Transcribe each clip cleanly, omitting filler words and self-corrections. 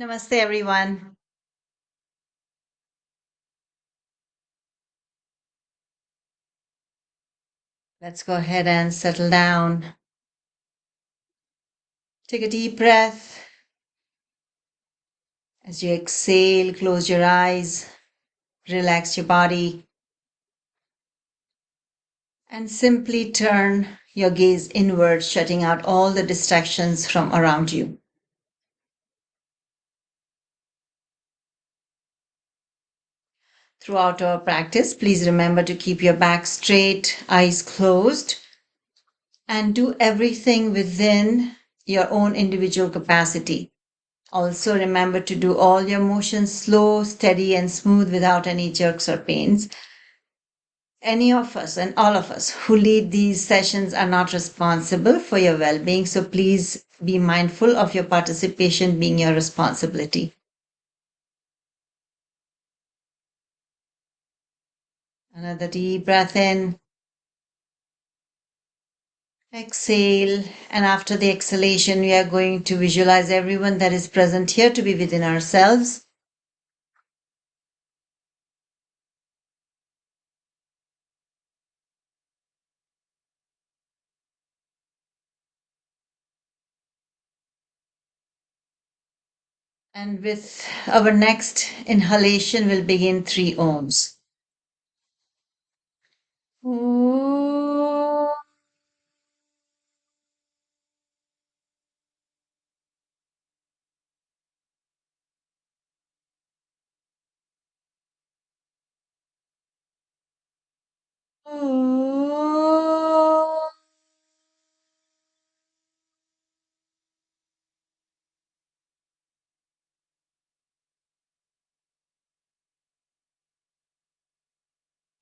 Namaste, everyone. Let's go ahead and settle down. Take a deep breath. As you exhale, close your eyes, relax your body, and simply turn your gaze inward, shutting out all the distractions from around you. Throughout our practice, please remember to keep your back straight, eyes closed, and do everything within your own individual capacity. Also, remember to do all your motions slow, steady, and smooth without any jerks or pains. Any of us and all of us who lead these sessions are not responsible for your well being, so please be mindful of your participation being your responsibility. Another deep breath in, exhale, and after the exhalation, we are going to visualize everyone that is present here to be within ourselves. And with our next inhalation, we'll begin 3 ohms. Om. Om.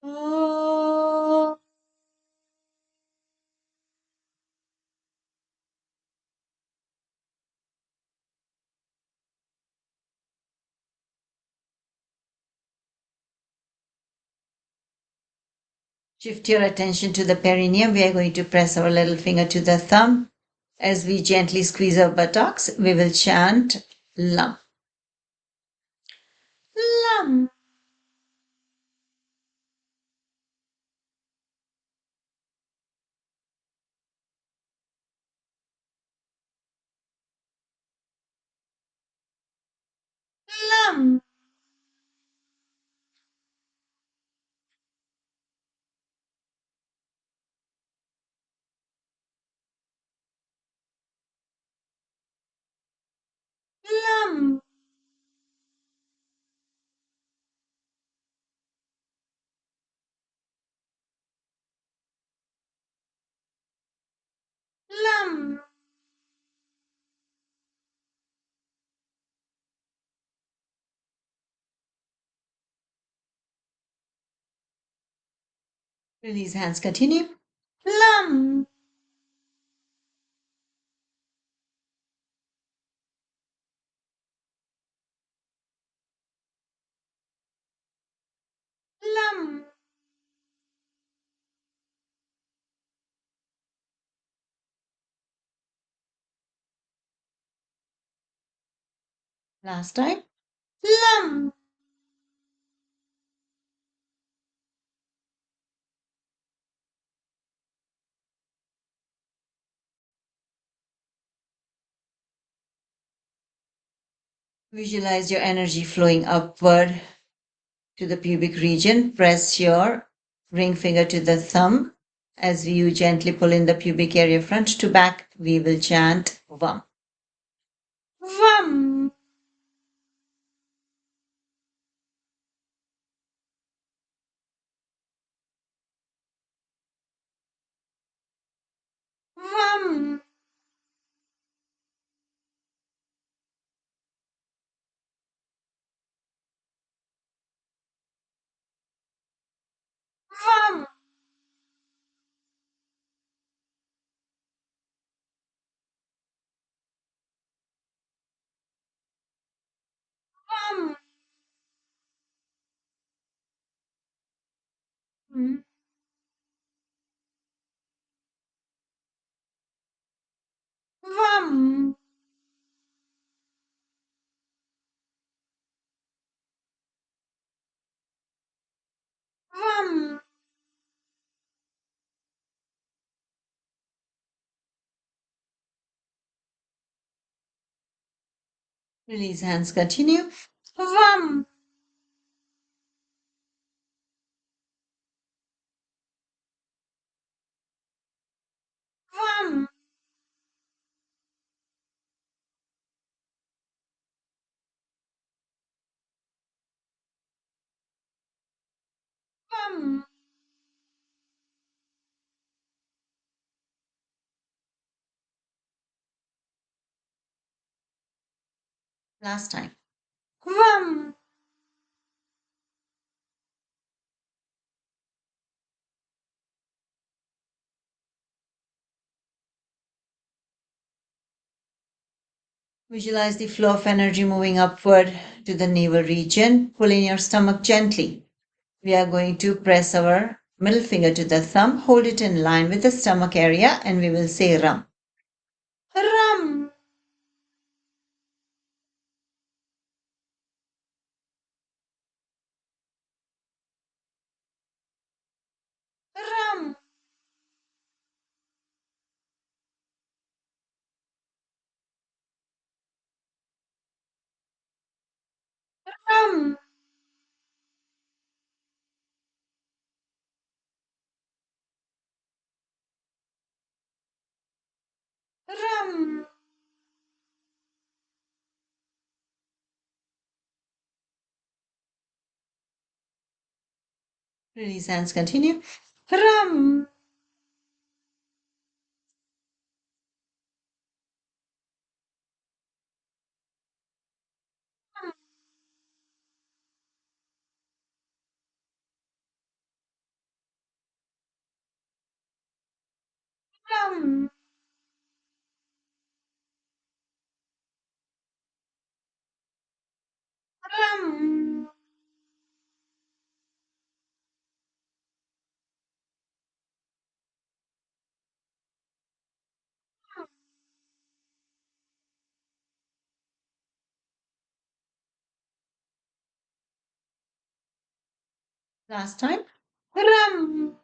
Om. Shift your attention to the perineum. We are going to press our little finger to the thumb. As we gently squeeze our buttocks, we will chant Lam. Lam. Lam. Lam. Lam. Release hands, continue. Lam. Lam. Last time. Lam. Visualize your energy flowing upward to the pubic region. Press your ring finger to the thumb. As you gently pull in the pubic area front to back, we will chant Vam. Vam. Vam. Vam. Vam. Mm. Vam. Release hands, continue. Vam. Vam. Vam. Last time. Vam. Visualize the flow of energy moving upward to the navel region. Pull in your stomach gently. We are going to press our middle finger to the thumb, hold it in line with the stomach area, and we will say ram. Ram. Ram. Ram. Ram. Release hands, continue. Ram. Ram. Ram. Last time. Ram.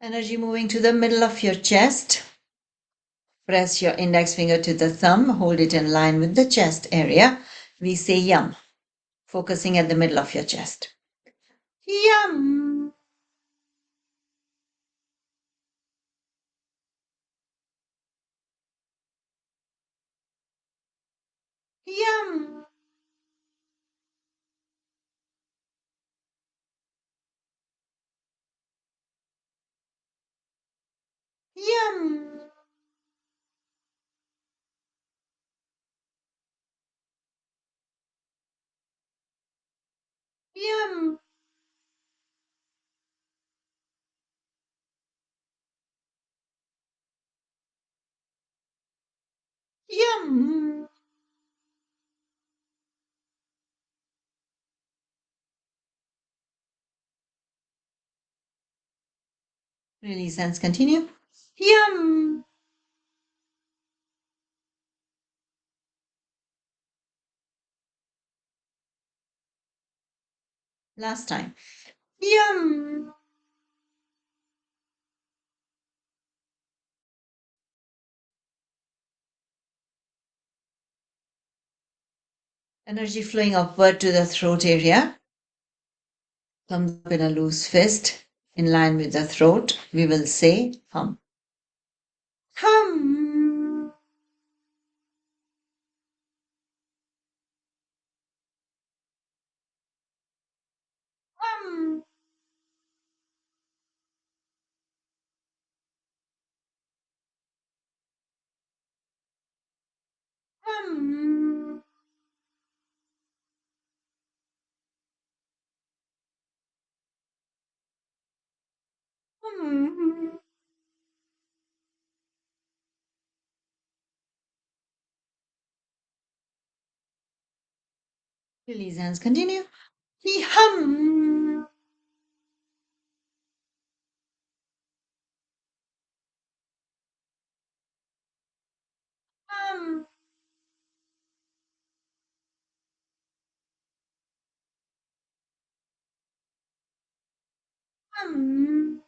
Energy moving to the middle of your chest. Press your index finger to the thumb, hold it in line with the chest area. We say yum, focusing at the middle of your chest. Yum. Yum. Yum. Yum. Yum. Release hands, continue. Yum. Last time. Yum. Energy flowing upward to the throat area. Thumbs up in a loose fist in line with the throat. We will say hum. Hum. Hum. Hum. Hum. Release hands, continue. Hum. Hum. Hum.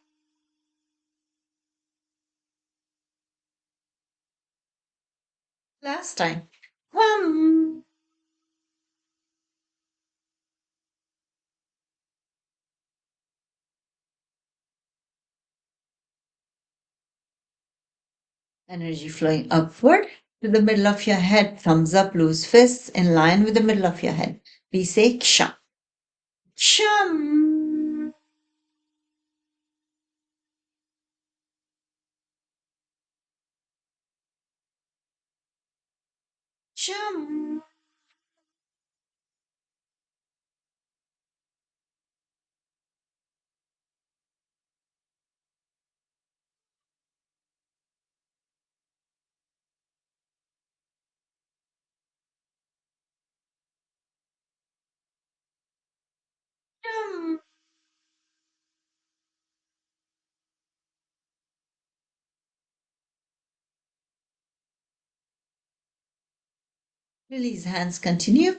Last time. Hum. Energy flowing upward to the middle of your head. Thumbs up, loose fists in line with the middle of your head. We say ksha. Shum. Shum. Shum. Release hands, continue.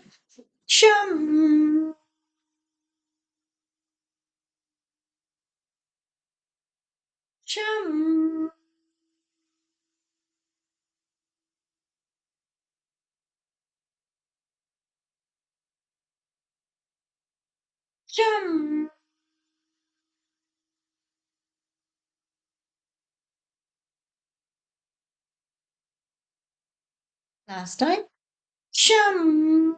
Shum. Shum. Shum. Last time. Shum.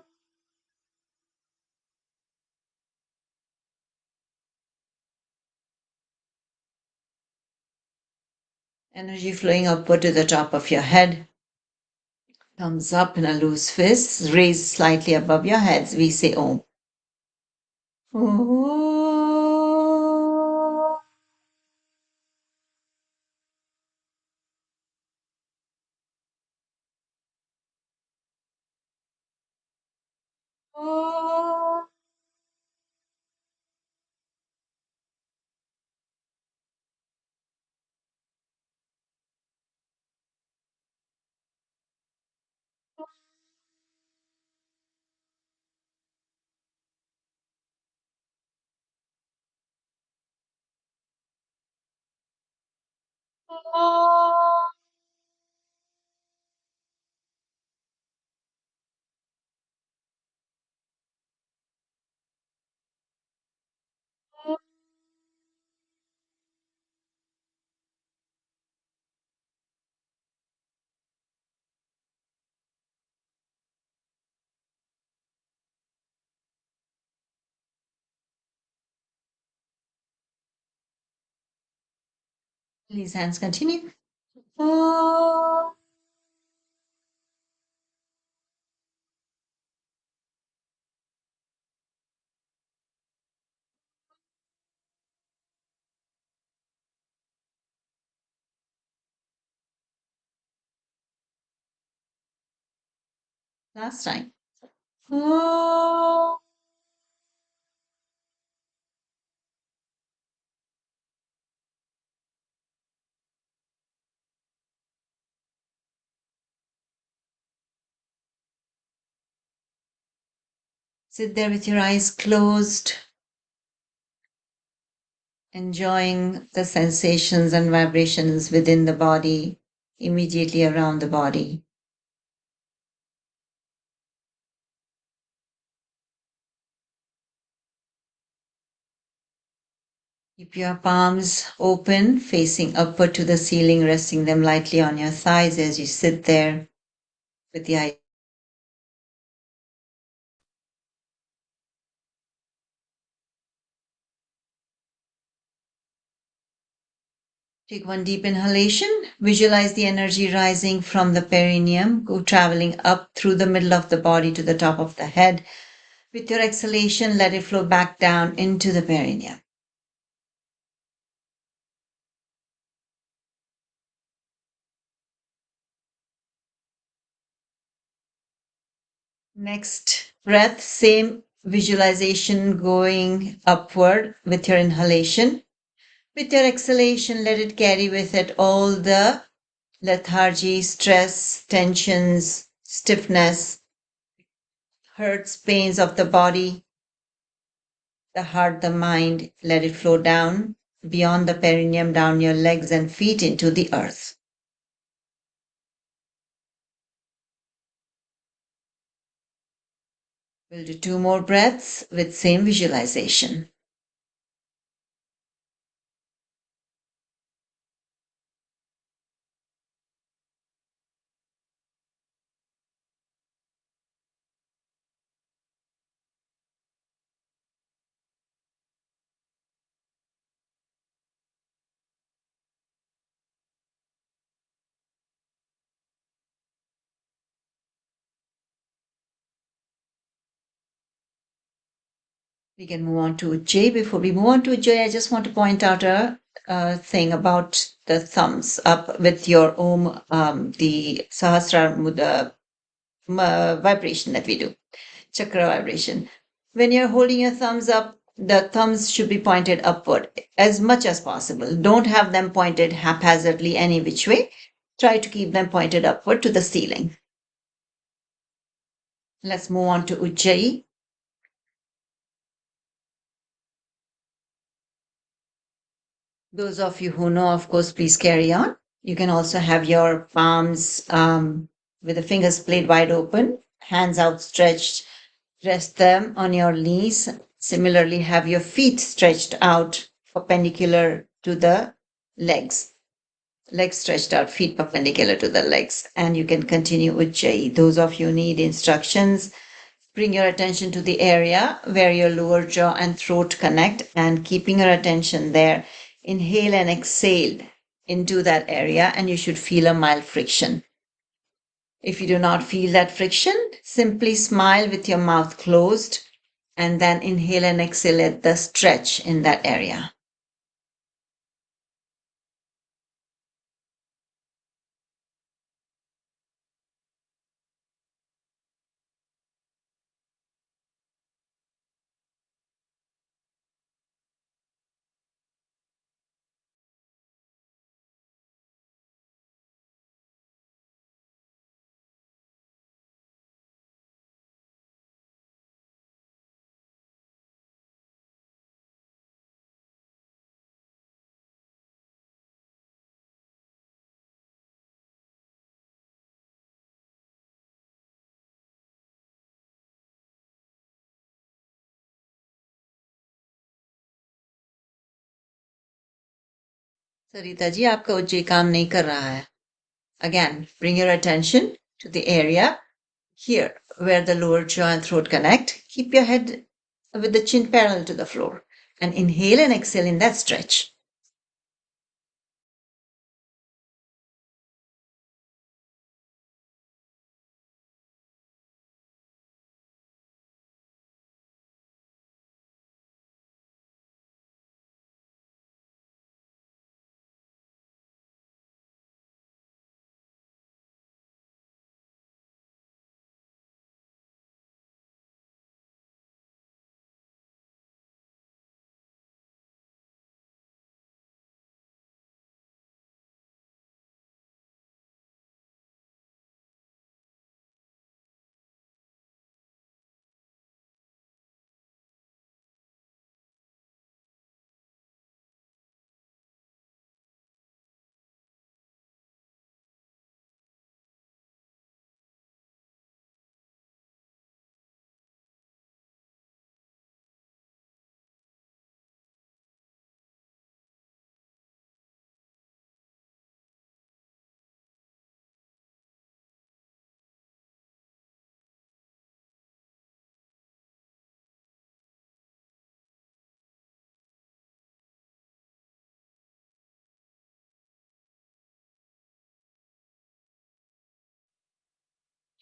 Energy flowing upward to the top of your head. Thumbs up in a loose fist, raised slightly above your heads. We say Om. Om. Om. Release hands, continue. Om. Last time. Om. Sit there with your eyes closed, enjoying the sensations and vibrations within the body, immediately around the body. Keep your palms open, facing upward to the ceiling, resting them lightly on your thighs as you sit there with the eyes. Take one deep inhalation. Visualize the energy rising from the perineum, go traveling up through the middle of the body to the top of the head. With your exhalation, let it flow back down into the perineum. Next breath, same visualization going upward with your inhalation. With your exhalation, let it carry with it all the lethargy, stress, tensions, stiffness, hurts, pains of the body, the heart, the mind. Let it flow down beyond the perineum, down your legs and feet into the earth. We'll do 2 more breaths with same visualization. We can move on to J. Before we move on to J, I just want to point out a thing about the thumbs up with your Om, the Sahasrara Mudra vibration that we do, chakra vibration. When you're holding your thumbs up, the thumbs should be pointed upward as much as possible. Don't have them pointed haphazardly any which way. Try to keep them pointed upward to the ceiling. Let's move on to Ujjayi. Those of you who know, of course, please carry on. You can also have your palms with the fingers splayed wide open, hands outstretched. Rest them on your knees. Similarly, have your feet stretched out perpendicular to the legs. Legs stretched out, feet perpendicular to the legs. And you can continue Ujjayi. Those of you need instructions, bring your attention to the area where your lower jaw and throat connect, and keeping your attention there, inhale and exhale into that area, and you should feel a mild friction. If you do not feel that friction, simply smile with your mouth closed and then inhale and exhale at the stretch in that area. Sarita ji, आपका उज्जै काम नहीं कर रहा है. Again, bring your attention to the area here where the lower jaw and throat connect. Keep your head with the chin parallel to the floor and inhale and exhale in that stretch.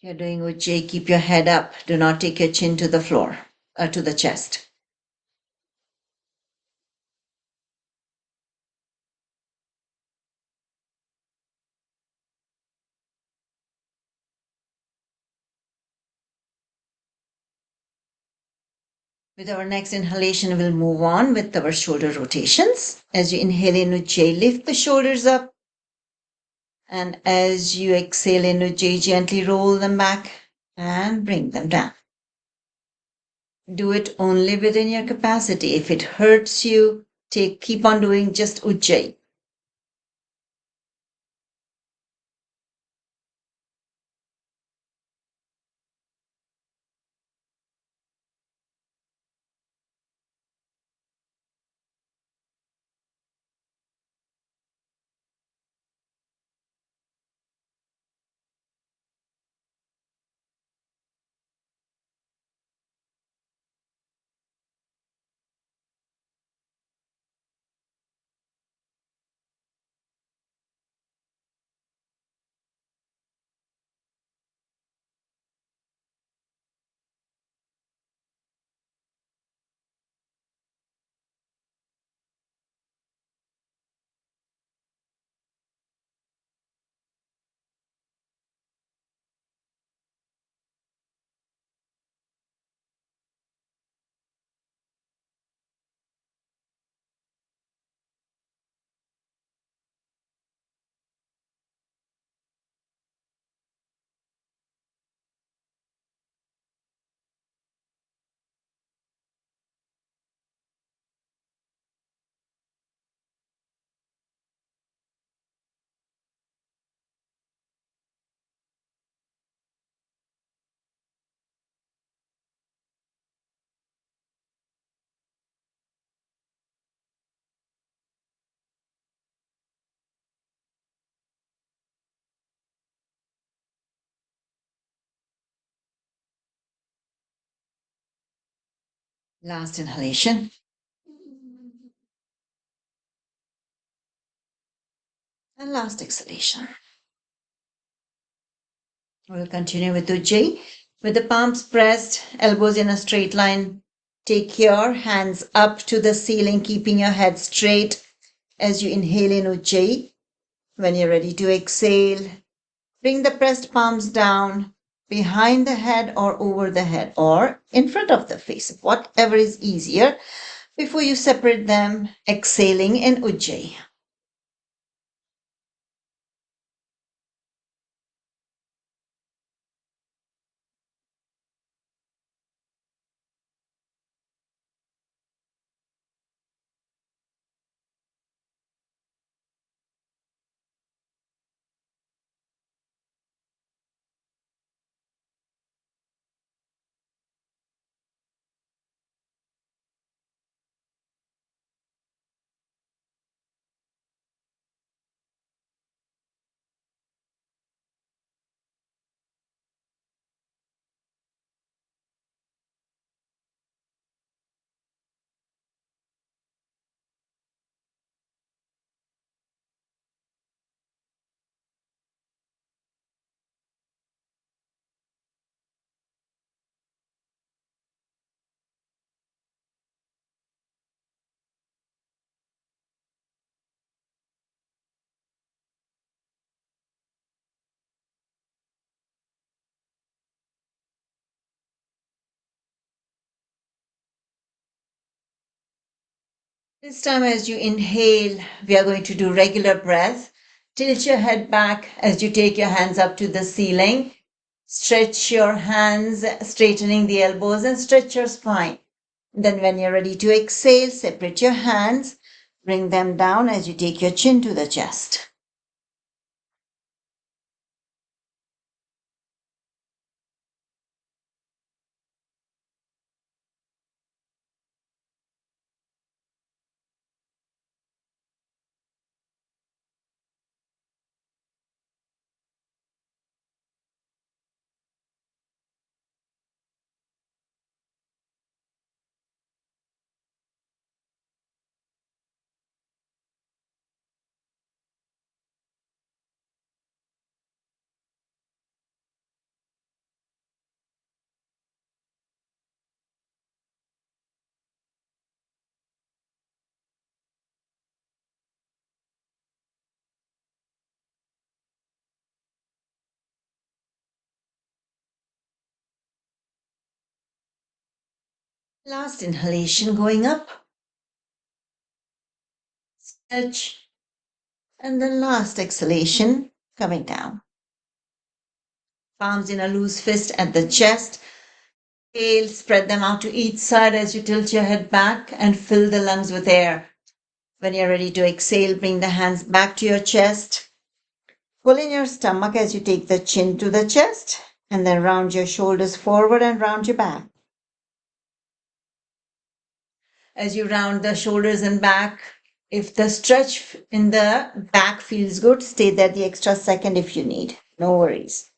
You're doing Ujjayi. Keep your head up. Do not take your chin to the floor, to the chest. With our next inhalation, we'll move on with our shoulder rotations. As you inhale in Ujjayi, lift the shoulders up. And as you exhale in Ujjayi, gently roll them back and bring them down. Do it only within your capacity. If it hurts you, Keep on doing just Ujjayi. Last inhalation. And last exhalation. We'll continue with Ujjayi. With the palms pressed, elbows in a straight line. Take your hands up to the ceiling, keeping your head straight as you inhale in Ujjayi. When you're ready to exhale, bring the pressed palms down behind the head or over the head or in front of the face, whatever is easier. Before you separate them, exhaling in Ujjayi. This time, as you inhale, we are going to do regular breath. Tilt your head back as you take your hands up to the ceiling. Stretch your hands, straightening the elbows, and stretch your spine. Then, when you're ready to exhale, separate your hands, bring them down as you take your chin to the chest. Last inhalation going up. Stretch. And the last exhalation coming down. Palms in a loose fist at the chest. Inhale, spread them out to each side as you tilt your head back and fill the lungs with air. When you're ready to exhale, bring the hands back to your chest. Pull in your stomach as you take the chin to the chest, and then round your shoulders forward and round your back. As you round the shoulders and back, if the stretch in the back feels good, stay there the extra second if you need. No worries.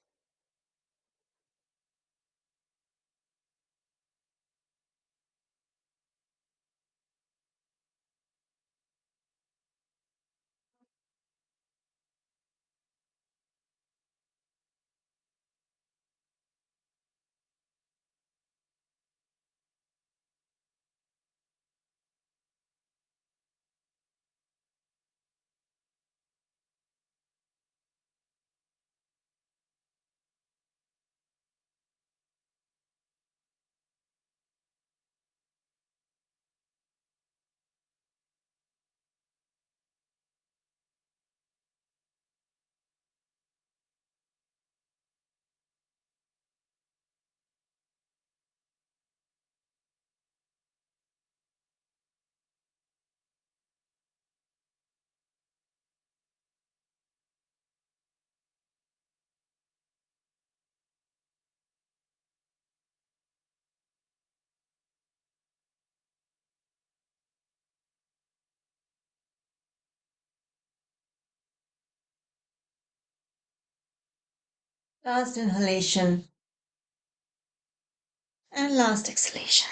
Last inhalation and last exhalation.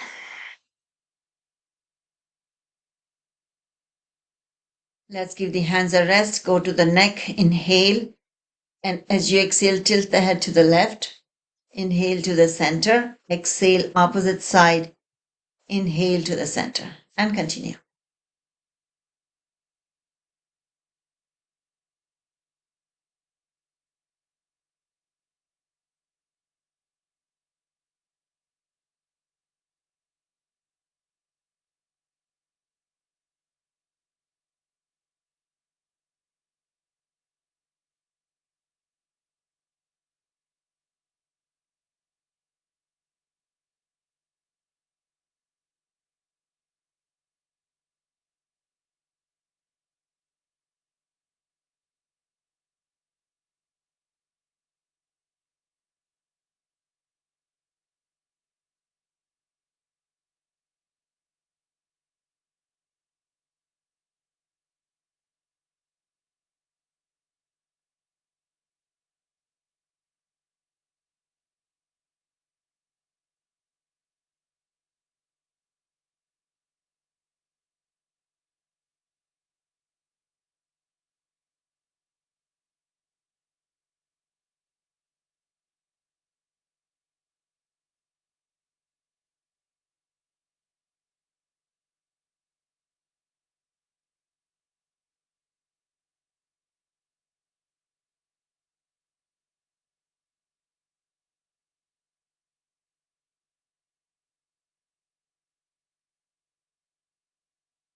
Let's give the hands a rest. Go to the neck. Inhale. And as you exhale, tilt the head to the left. Inhale to the center. Exhale, opposite side. Inhale to the center. And continue.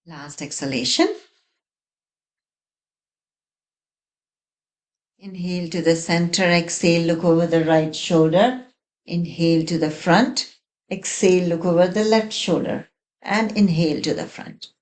Last exhalation. Inhale to the center. Exhale, look over the right shoulder. Inhale to the front. Exhale, look over the left shoulder. And inhale to the front.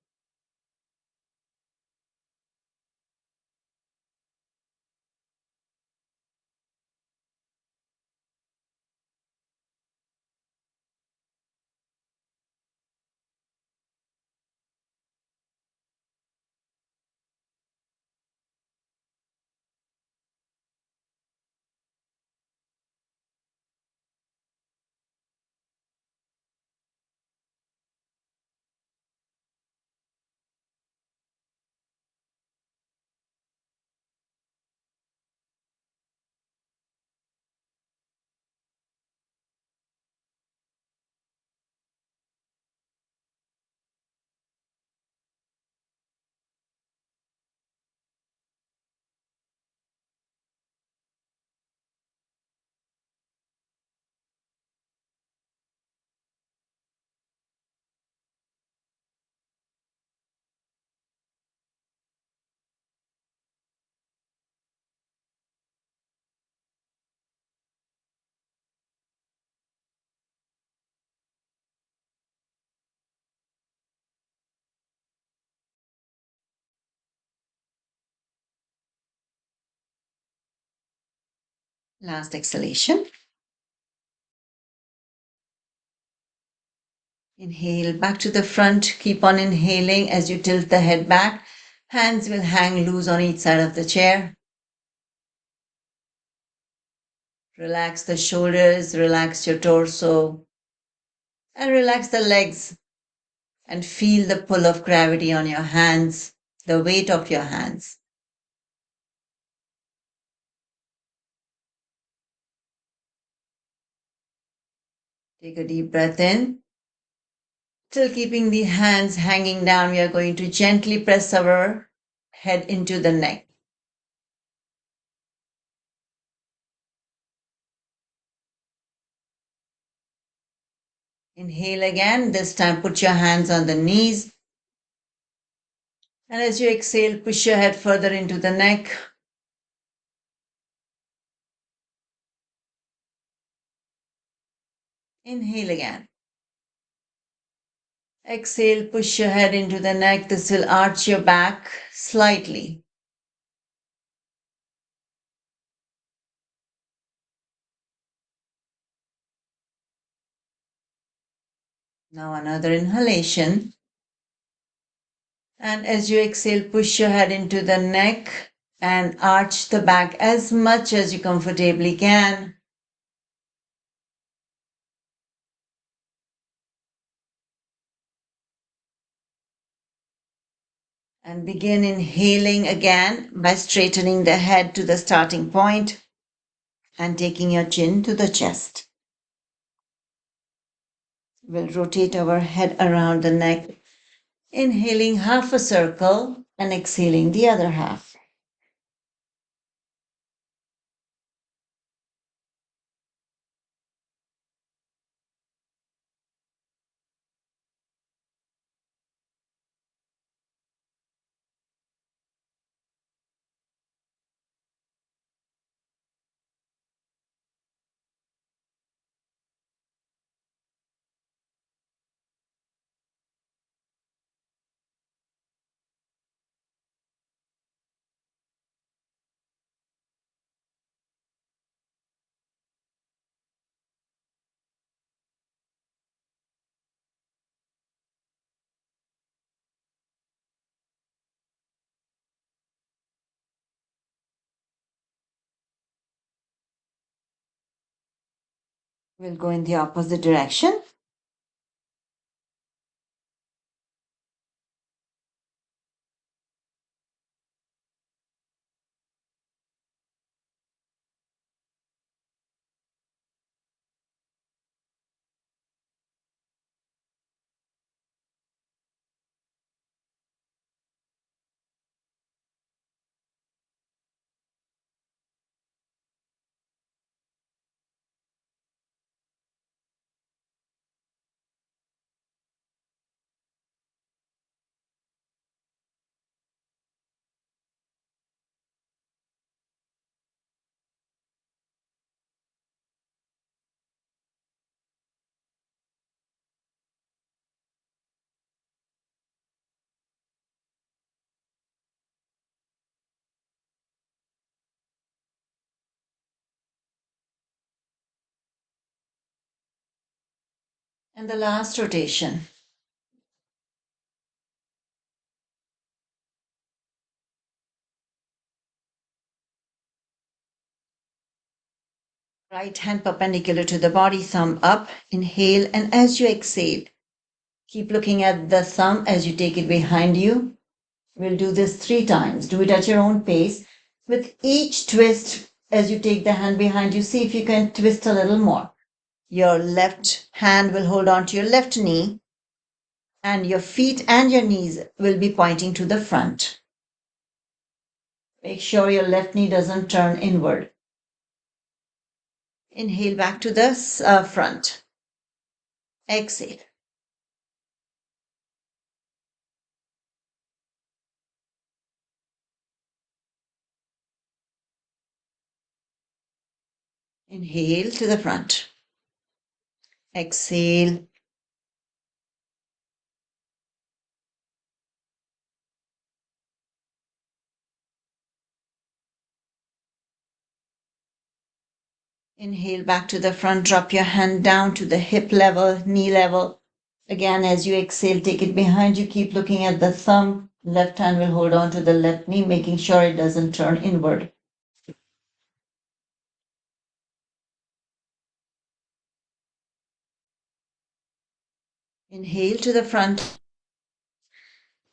Last exhalation. Inhale back to the front. Keep on inhaling as you tilt the head back. Hands will hang loose on each side of the chair. Relax the shoulders, relax your torso, and relax the legs. And feel the pull of gravity on your hands, the weight of your hands. Take a deep breath in. Still keeping the hands hanging down, we are going to gently press our head into the neck. Inhale again. This time put your hands on the knees. And as you exhale, push your head further into the neck. Inhale again. Exhale, push your head into the neck. This will arch your back slightly. Now another inhalation. And as you exhale, push your head into the neck and arch the back as much as you comfortably can. And begin inhaling again by straightening the head to the starting point and taking your chin to the chest. We'll rotate our head around the neck, inhaling half a circle and exhaling the other half. We'll go in the opposite direction. And the last rotation. Right hand perpendicular to the body, thumb up, inhale, and as you exhale, keep looking at the thumb as you take it behind you. We'll do this 3 times. Do it at your own pace. With each twist, as you take the hand behind you, see if you can twist a little more. Your left hand will hold on to your left knee, and your feet and your knees will be pointing to the front. Make sure your left knee doesn't turn inward. Inhale back to the front. Exhale. Inhale to the front. Exhale. Inhale back to the front, drop your hand down to the hip level, knee level. Again, as you exhale, take it behind you, keep looking at the thumb. Left hand will hold on to the left knee, making sure it doesn't turn inward. Inhale to the front,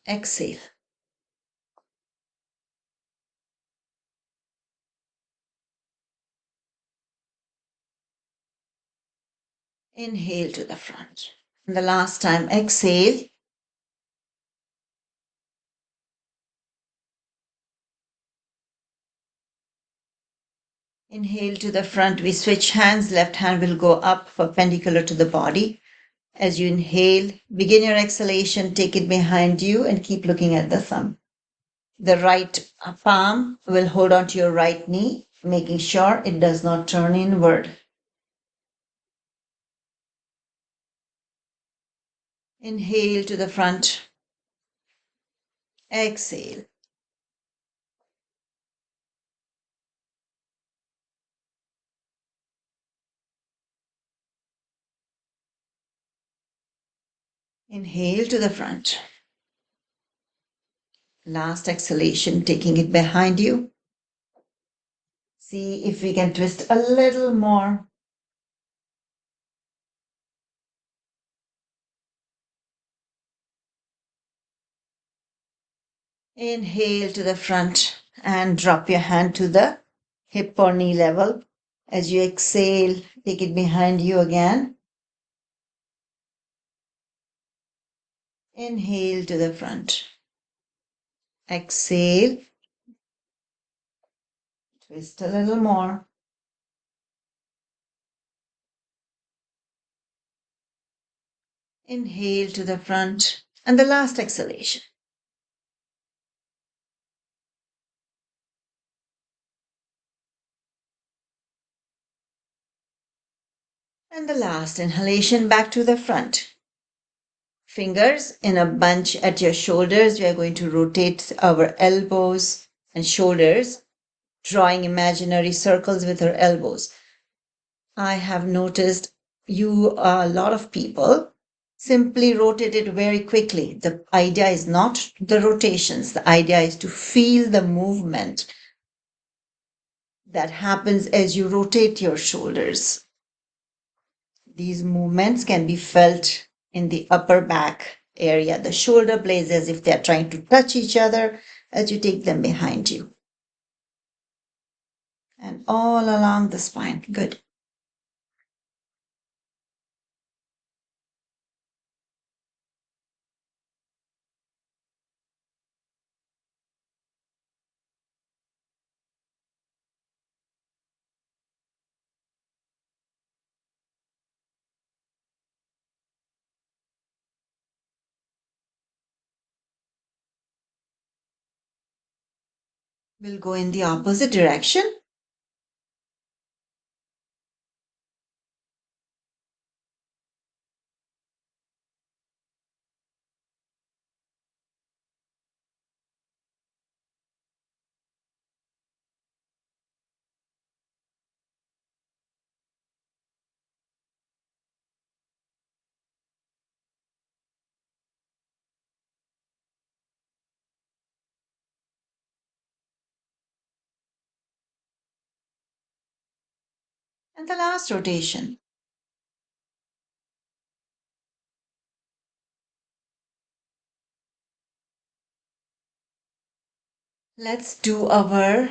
exhale. Inhale to the front. And the last time, exhale. Inhale to the front. We switch hands. Left hand will go up perpendicular to the body. As you inhale, begin your exhalation, take it behind you and keep looking at the thumb. The right palm will hold on to your right knee, making sure it does not turn inward. Inhale to the front. Exhale. Inhale to the front. Last exhalation, taking it behind you. See if we can twist a little more. Inhale to the front and drop your hand to the hip or knee level. As you exhale, take it behind you again. Inhale to the front. Exhale. Twist a little more. Inhale to the front. And the last exhalation. And the last inhalation back to the front. Fingers in a bunch at your shoulders. We are going to rotate our elbows and shoulders, drawing imaginary circles with our elbows. I have noticed a lot of people simply rotate it very quickly. The idea is not the rotations. The idea is to feel the movement that happens as you rotate your shoulders. These movements can be felt in the upper back area. The shoulder blades as if they're trying to touch each other as you take them behind you. And all along the spine. Good. We'll go in the opposite direction. And the last rotation. Let's do our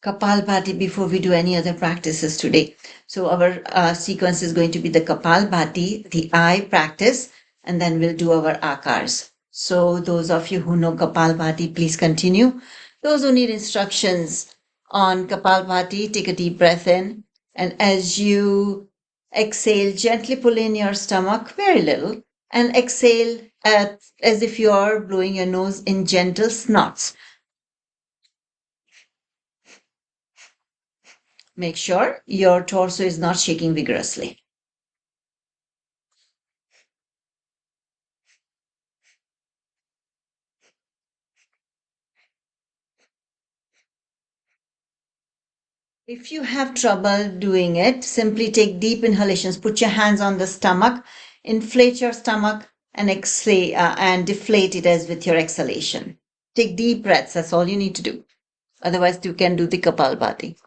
Kapalbhati before we do any other practices today. So our sequence is going to be the Kapalbhati, the eye practice, and then we'll do our akars. So those of you who know Kapalbhati, please continue. Those who need instructions on Kapalbhati, take a deep breath in. And as you exhale, gently pull in your stomach, very little, and exhale as if you are blowing your nose in gentle snorts. Make sure your torso is not shaking vigorously. If you have trouble doing it, simply take deep inhalations. Put your hands on the stomach, inflate your stomach, and exhale and deflate it as with your exhalation. Take deep breaths. That's all you need to do. Otherwise, you can do the Kapalbhati.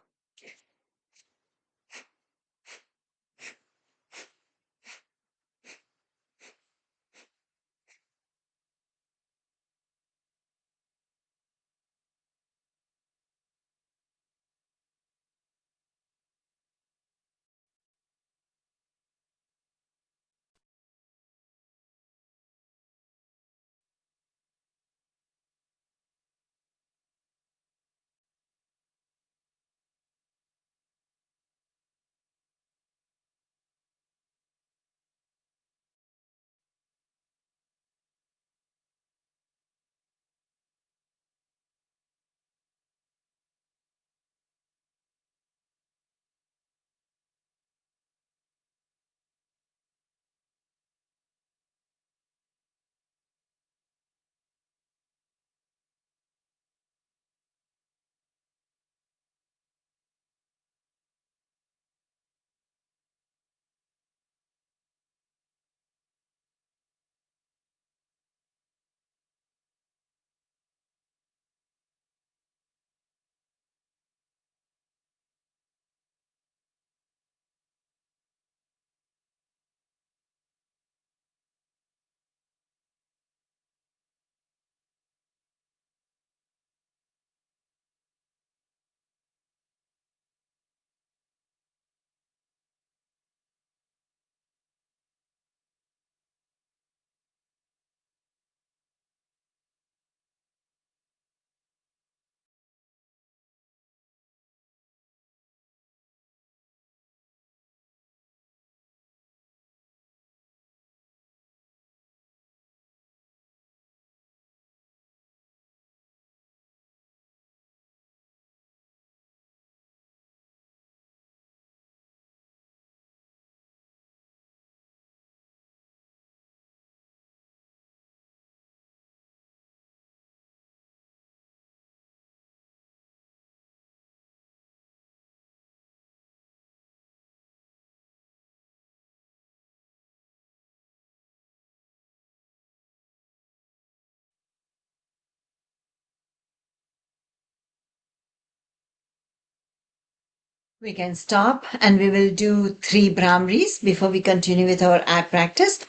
We can stop and we will do 3 Brahmaris before we continue with our eye practice.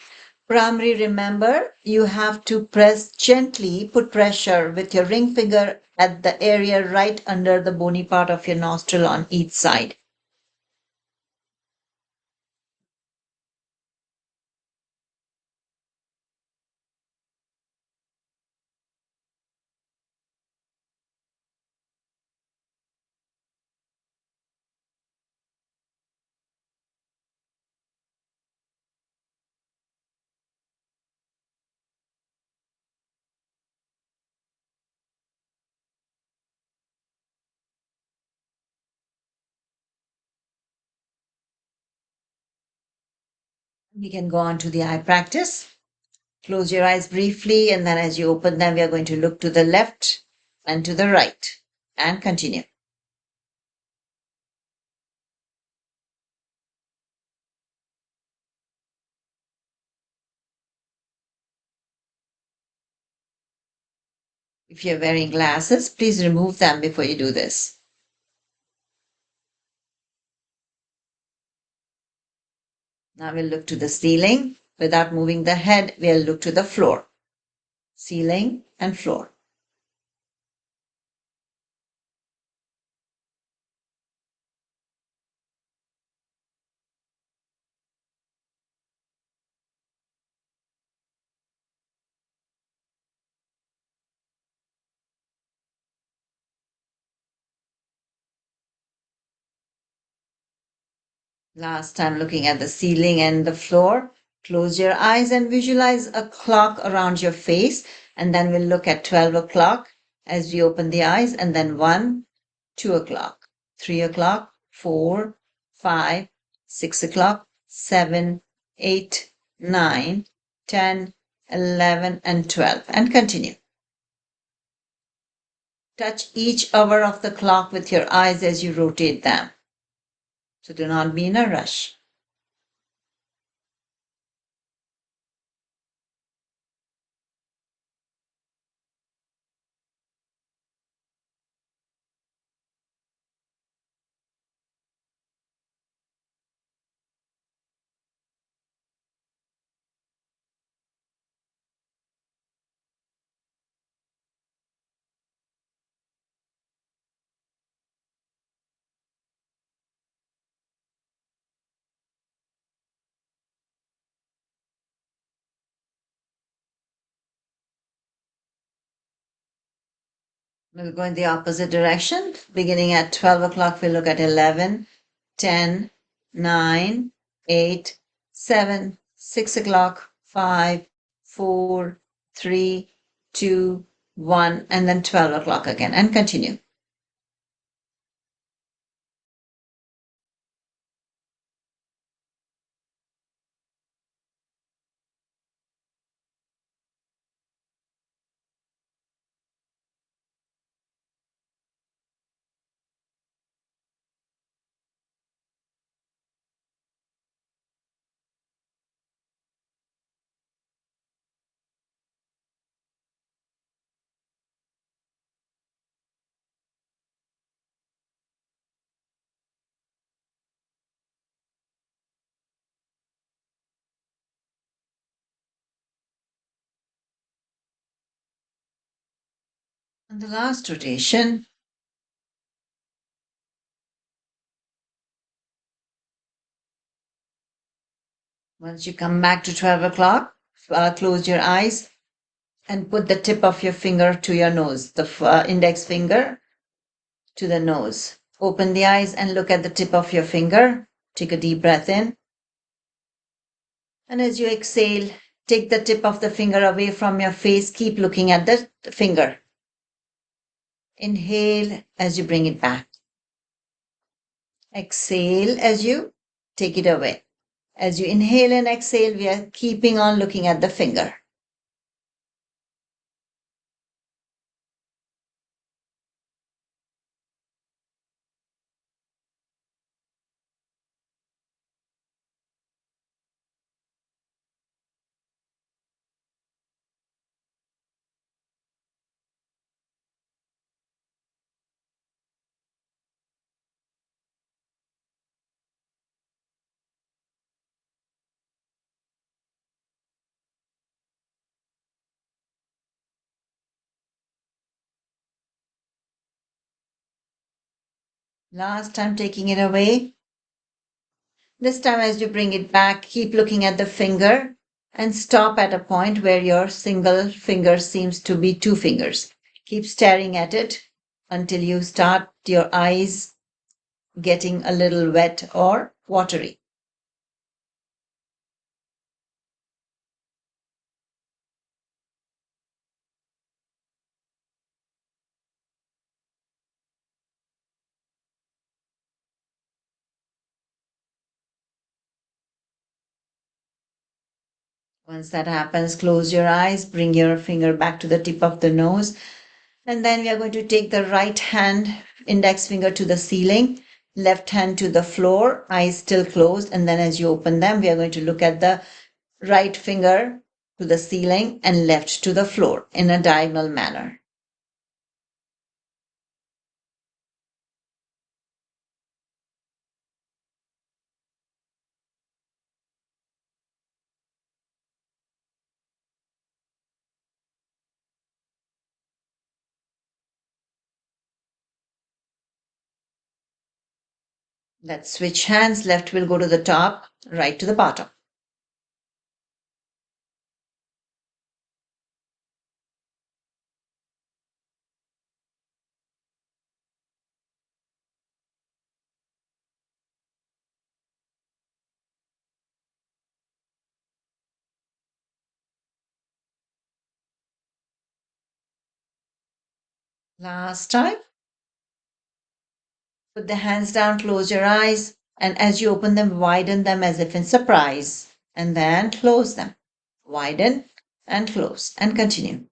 Brahmari, remember, you have to press gently, put pressure with your ring finger at the area right under the bony part of your nostril on each side. We can go on to the eye practice. Close your eyes briefly, and then as you open them, we are going to look to the left and to the right and continue. If you're wearing glasses, please remove them before you do this. Now we'll look to the ceiling. Without moving the head, we'll look to the floor. Ceiling and floor. Last time looking at the ceiling and the floor. Close your eyes and visualize a clock around your face. And then we'll look at 12 o'clock as we open the eyes, and then 1, 2 o'clock, 3 o'clock, 4, 5, 6 o'clock, 7, 8, 9, 10, 11, and 12. And continue. Touch each hour of the clock with your eyes as you rotate them. So do not be in a rush. We'll go in the opposite direction. Beginning at 12 o'clock, we'll look at 11, 10, 9, 8, 7, 6 o'clock, 5, 4, 3, 2, 1, and then 12 o'clock again, and continue. And the last rotation, once you come back to 12 o'clock, close your eyes and put the tip of your finger to your nose, the index finger to the nose. Open the eyes and look at the tip of your finger. Take a deep breath in. And as you exhale, take the tip of the finger away from your face. Keep looking at the finger. Inhale as you bring it back. Exhale as you take it away. As you inhale and exhale, we are keeping on looking at the finger. Last time taking it away. This time as you bring it back, keep looking at the finger and stop at a point where your single finger seems to be two fingers. Keep staring at it until you start your eyes getting a little wet or watery. Once that happens, close your eyes, bring your finger back to the tip of the nose, and then we are going to take the right hand, index finger to the ceiling, left hand to the floor, eyes still closed, and then as you open them, we are going to look at the right finger to the ceiling and left to the floor in a diagonal manner. Let's switch hands. Left will go to the top, right to the bottom. Last time. Put the hands down, close your eyes, and as you open them, widen them as if in surprise, and then close them. Widen and close, and continue.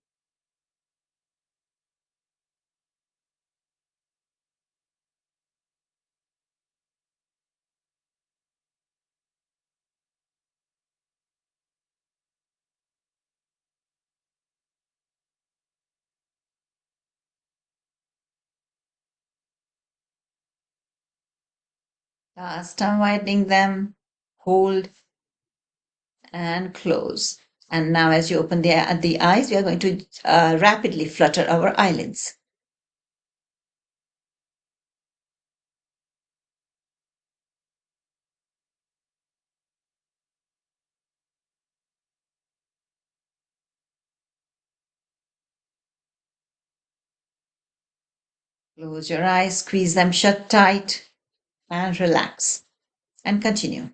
Last time widening them, hold and close. And now as you open the eyes, we are going to rapidly flutter our eyelids. Close your eyes, squeeze them shut tight, and relax. And continue.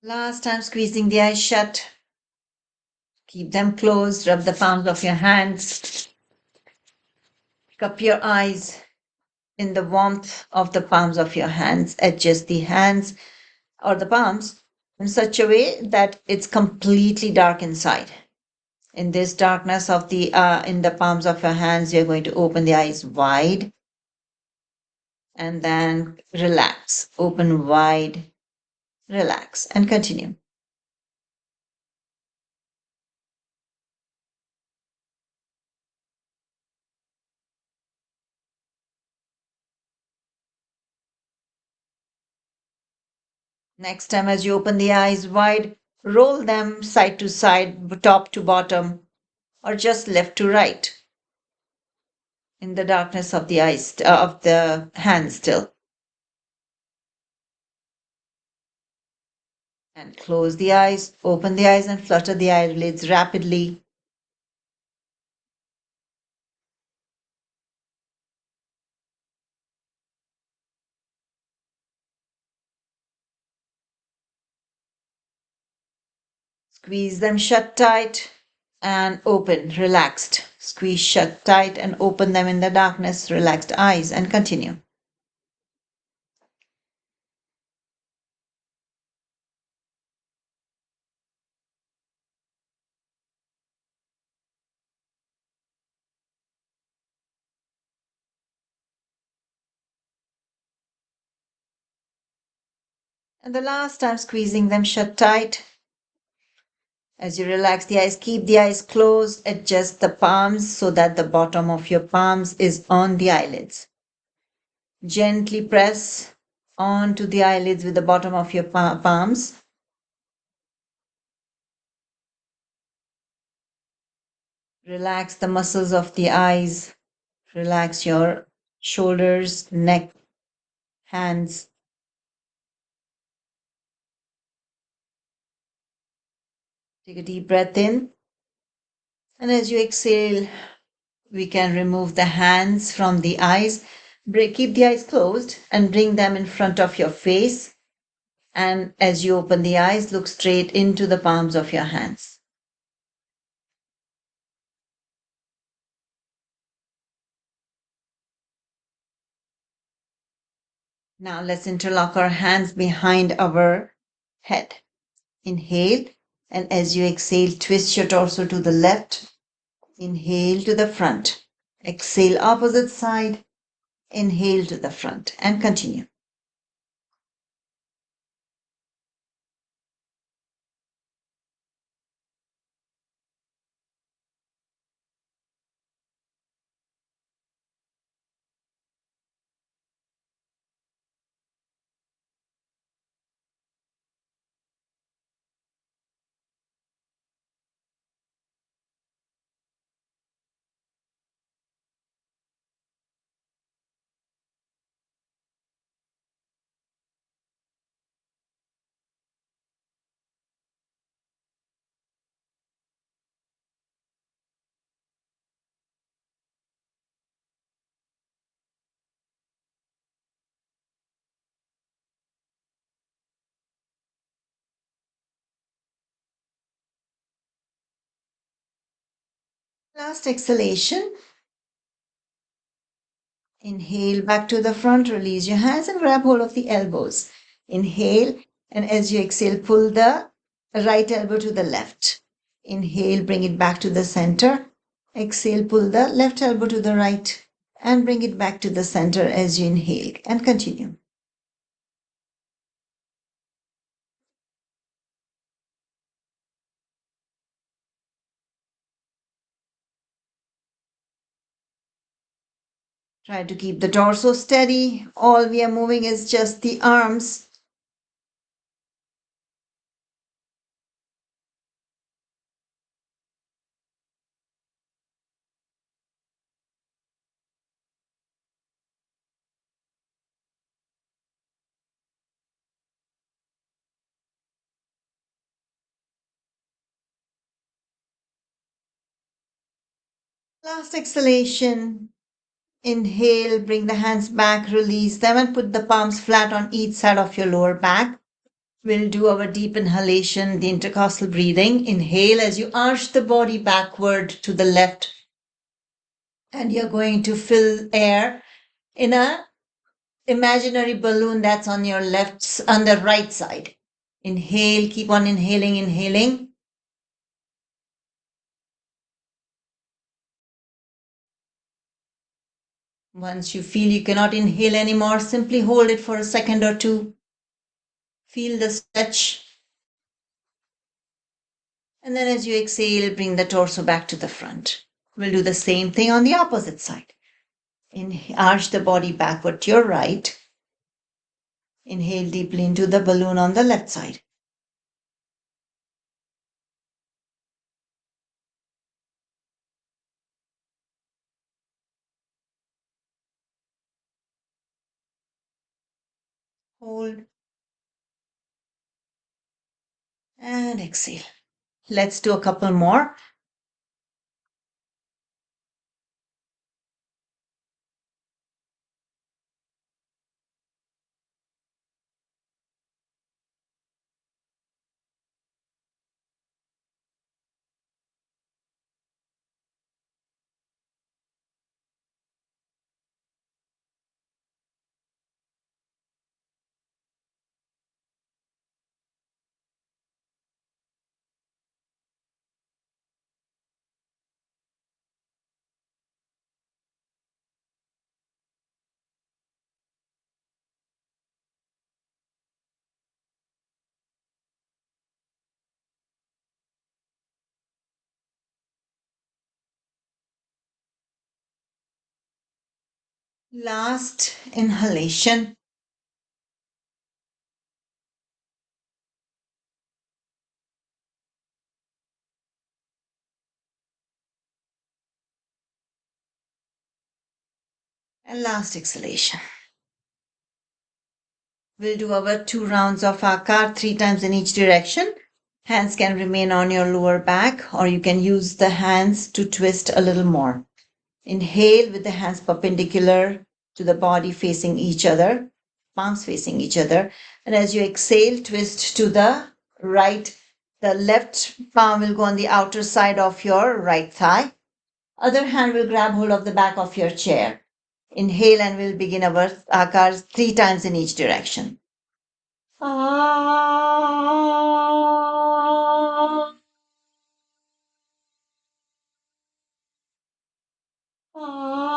Last time squeezing the eyes shut. Keep them closed, rub the palms of your hands, cup your eyes in the warmth of the palms of your hands. Adjust the hands or the palms in such a way that it's completely dark inside. In this darkness of the in the palms of your hands, you're going to open the eyes wide and then relax. Open wide, relax, and continue. Next time, as you open the eyes wide, roll them side to side, top to bottom, or just left to right in the darkness of the eyes, of the hands still. And close the eyes, open the eyes, and flutter the eyelids rapidly. Squeeze them shut tight and open, relaxed. Squeeze shut tight and open them in the darkness, relaxed eyes, and continue. And the last time, squeezing them shut tight. As you relax the eyes, keep the eyes closed, adjust the palms so that the bottom of your palms is on the eyelids. Gently press onto the eyelids with the bottom of your palms. Relax the muscles of the eyes. Relax your shoulders, neck, hands. Take a deep breath in. And as you exhale, we can remove the hands from the eyes. Keep the eyes closed and bring them in front of your face. And as you open the eyes, look straight into the palms of your hands. Now let's interlock our hands behind our head. Inhale, and as you exhale, twist your torso to the left. Inhale to the front. Exhale, opposite side. Inhale to the front and continue. Last exhalation. Inhale back to the front, release your hands and grab hold of the elbows. Inhale, and as you exhale, pull the right elbow to the left. Inhale, bring it back to the center. Exhale, pull the left elbow to the right and bring it back to the center as you inhale and continue. Try to keep the torso steady. All we are moving is just the arms. Last exhalation. Inhale, bring the hands back, release them, and put the palms flat on each side of your lower back. We'll do our deep inhalation, the intercostal breathing. Inhale as you arch the body backward to the left. And you're going to fill air in a imaginary balloon that's on your on the right side. Inhale, keep on inhaling, inhaling. Once you feel you cannot inhale anymore, simply hold it for a second or two. Feel the stretch. And then as you exhale, bring the torso back to the front. We'll do the same thing on the opposite side. Arch the body backward to your right. Inhale deeply into the balloon on the left side. Hold. And exhale. Let's do a couple more. Last inhalation. And last exhalation. We'll do our 2 rounds of Akar 3 times in each direction. Hands can remain on your lower back, or you can use the hands to twist a little more. Inhale with the hands perpendicular to the body facing each other, palms facing each other. And as you exhale, twist to the right. The left palm will go on the outer side of your right thigh. Other hand will grab hold of the back of your chair. Inhale and we'll begin our akars 3 times in each direction. Ah. Ah.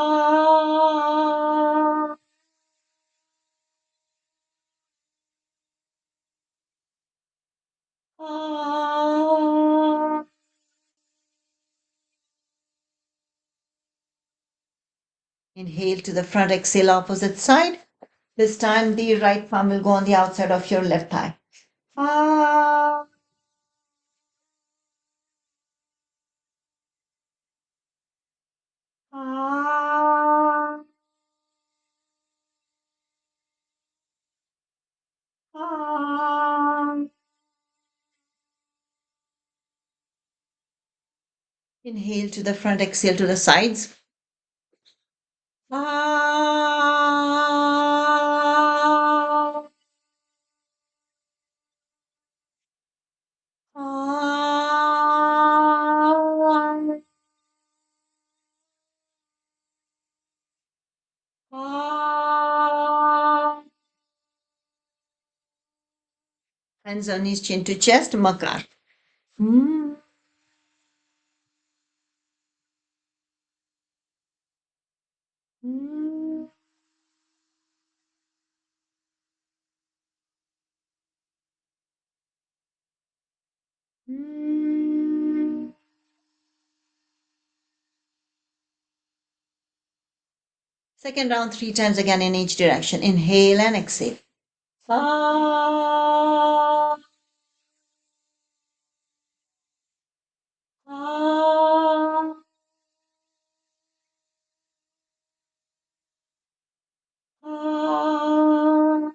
Ah. Inhale to the front, exhale opposite side. This time the right palm will go on the outside of your left thigh. Ah. Ah. Ah. Inhale to the front, exhale to the sides. Ah. Ah. Ah. Hands on knees, chin to chest, makar. Mm. Second round 3 times again in each direction. Inhale and exhale. Ah, ah, ah.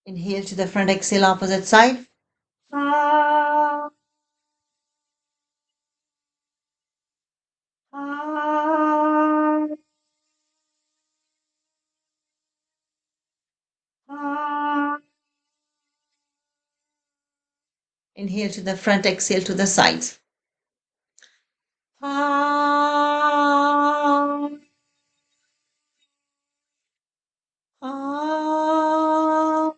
Inhale to the front, exhale opposite side. Ah, ah, ah. Inhale to the front, exhale to the sides. Ah, ah,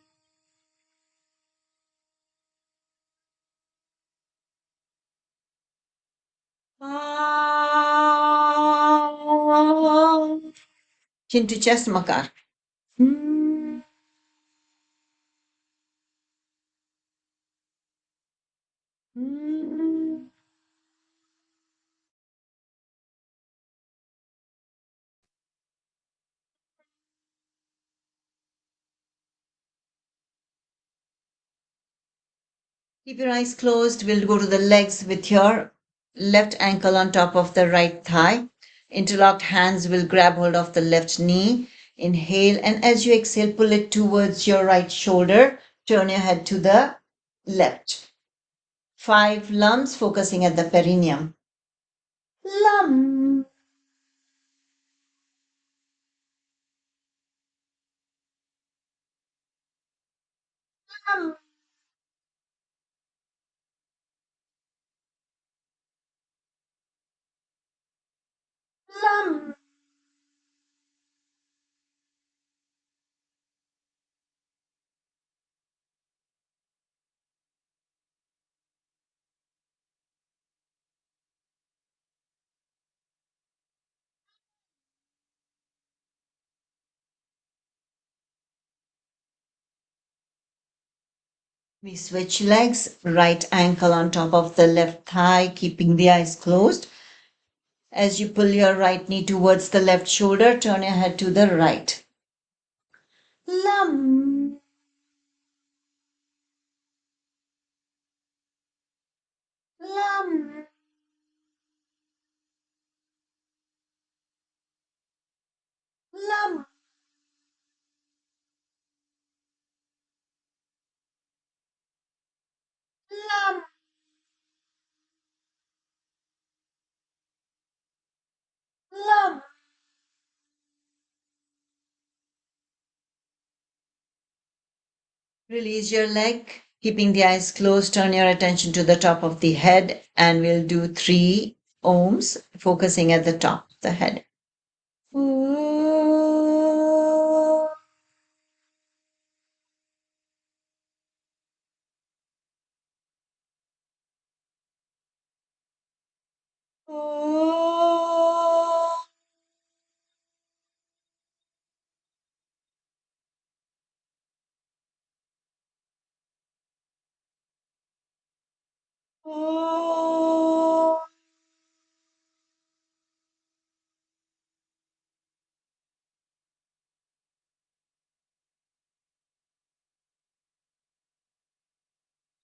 ah. Chin to chest, makar. Hmm. Hmm. Keep your eyes closed. We'll go to the legs with your left ankle on top of the right thigh. Interlocked hands will grab hold of the left knee. Inhale, and as you exhale, pull it towards your right shoulder. Turn your head to the left. 5 lumps, focusing at the perineum. Lum. Lum. Lum. We switch legs, right ankle on top of the left thigh, keeping the eyes closed. As you pull your right knee towards the left shoulder, turn your head to the right. Lum. Lum. Lum. Lum. Lum. Release your leg, keeping the eyes closed. Turn your attention to the top of the head, and we'll do 3 ohms, focusing at the top of the head.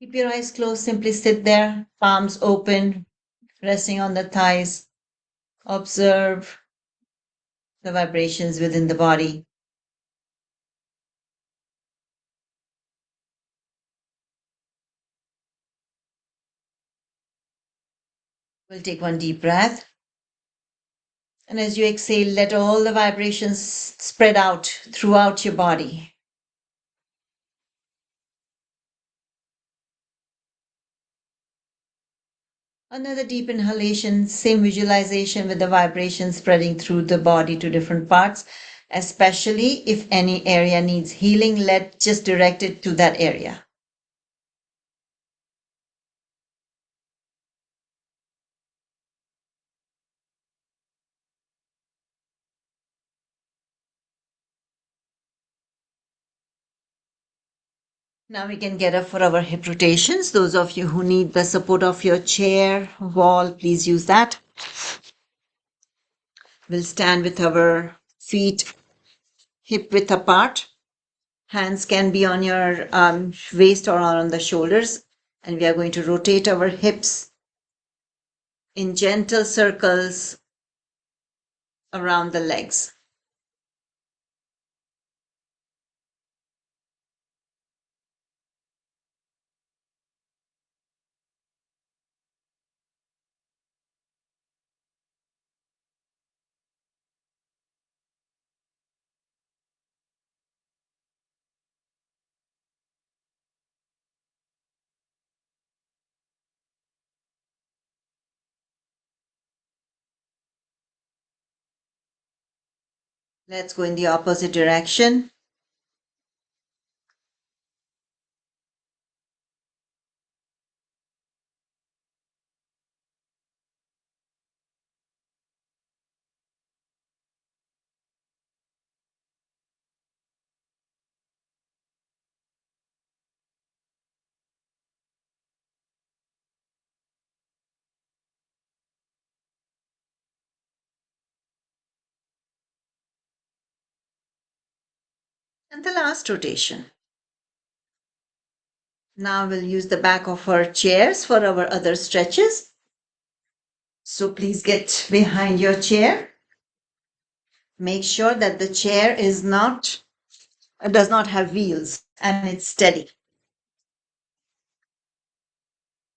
Keep your eyes closed. Simply sit there, palms open, resting on the thighs. Observe the vibrations within the body. We'll take one deep breath. And as you exhale, let all the vibrations spread out throughout your body. Another deep inhalation, same visualization with the vibrations spreading through the body to different parts, especially if any area needs healing, let just direct it to that area. Now we can get up for our hip rotations. Those of you who need the support of your chair, wall, please use that. We'll stand with our feet hip width apart. Hands can be on your waist or on the shoulders. And we are going to rotate our hips in gentle circles around the legs. Let's go in the opposite direction. And the last rotation. Now we'll use the back of our chairs for our other stretches. So please get behind your chair. Make sure that the chair does not have wheels and it's steady.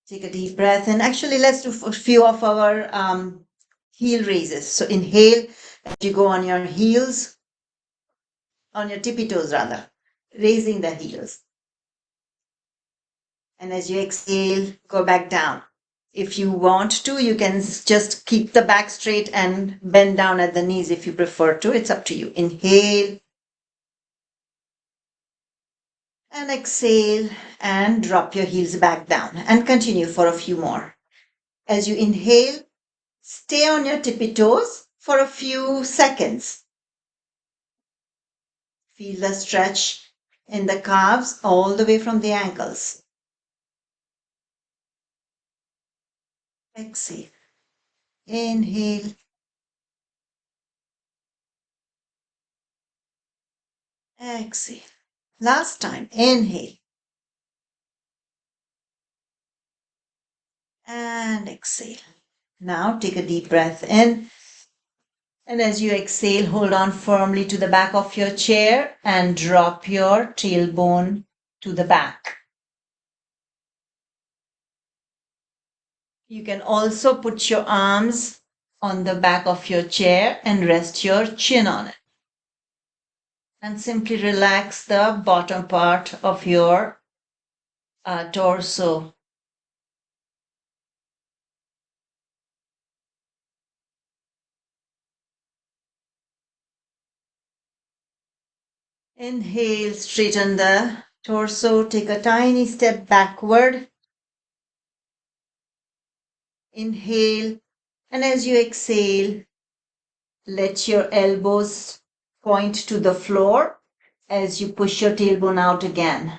Take a deep breath in. Actually, let's do a few of our heel raises. So inhale as you go on your heels, on your tippy toes rather, raising the heels. And as you exhale, go back down. If you want to, you can just keep the back straight and bend down at the knees if you prefer to. It's up to you. Inhale and exhale and drop your heels back down and continue for a few more. As you inhale, stay on your tippy toes for a few seconds. Feel the stretch in the calves all the way from the ankles. Exhale. Inhale. Exhale. Last time. Inhale. And exhale. Now take a deep breath in. And as you exhale, hold on firmly to the back of your chair and drop your tailbone to the back. You can also put your arms on the back of your chair and rest your chin on it. And simply relax the bottom part of your torso. Inhale, straighten the torso, take a tiny step backward. Inhale, and as you exhale, let your elbows point to the floor as you push your tailbone out again.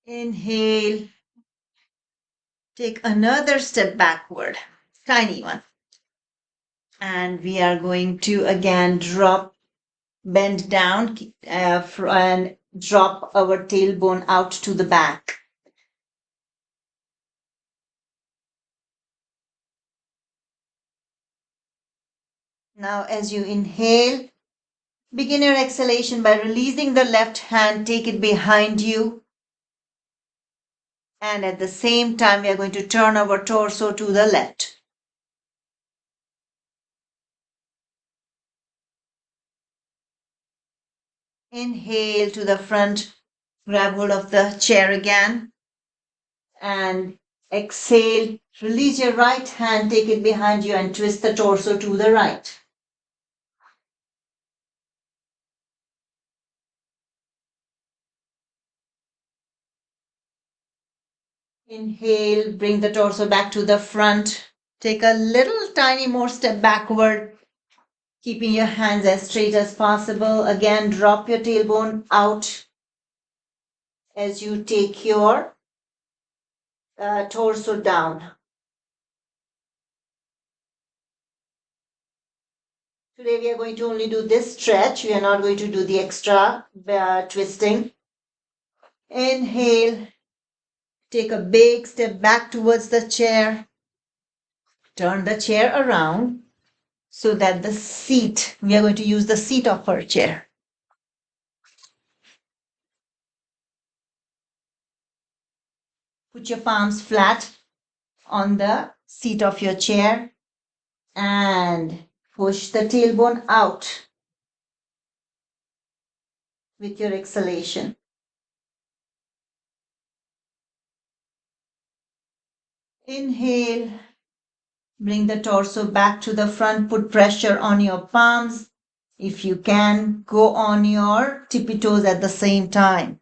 Inhale, take another step backward, tiny one. And we are going to again bend down and drop our tailbone out to the back. Now, as you inhale, begin your exhalation by releasing the left hand, take it behind you. And at the same time, we are going to turn our torso to the left. Inhale to the front, grab hold of the chair again. And exhale, release your right hand, take it behind you and twist the torso to the right. Inhale, bring the torso back to the front. Take a little tiny more step backward, keeping your hands as straight as possible. Again, drop your tailbone out as you take your torso down. Today we are going to only do this stretch. We are not going to do the extra twisting. Inhale. Take a big step back towards the chair. Turn the chair around so that the seat, we are going to use the seat of our chair. Put your palms flat on the seat of your chair and push the tailbone out with your exhalation. Inhale, bring the torso back to the front, put pressure on your palms. If you can, go on your tippy toes at the same time.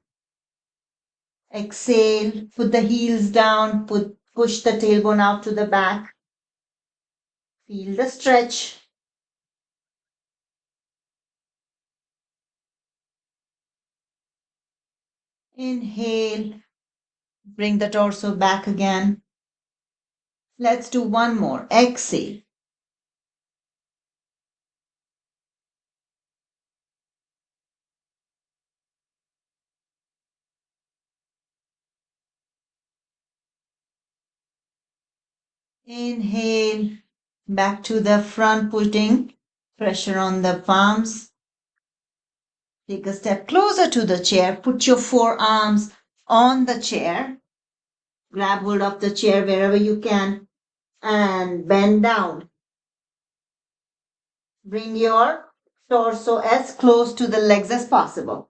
Exhale, put the heels down, push the tailbone out to the back. Feel the stretch. Inhale, bring the torso back again. Let's do one more. Exhale. Inhale, back to the front, putting pressure on the palms. Take a step closer to the chair. Put your forearms on the chair. Grab hold of the chair wherever you can and bend down. Bring your torso as close to the legs as possible.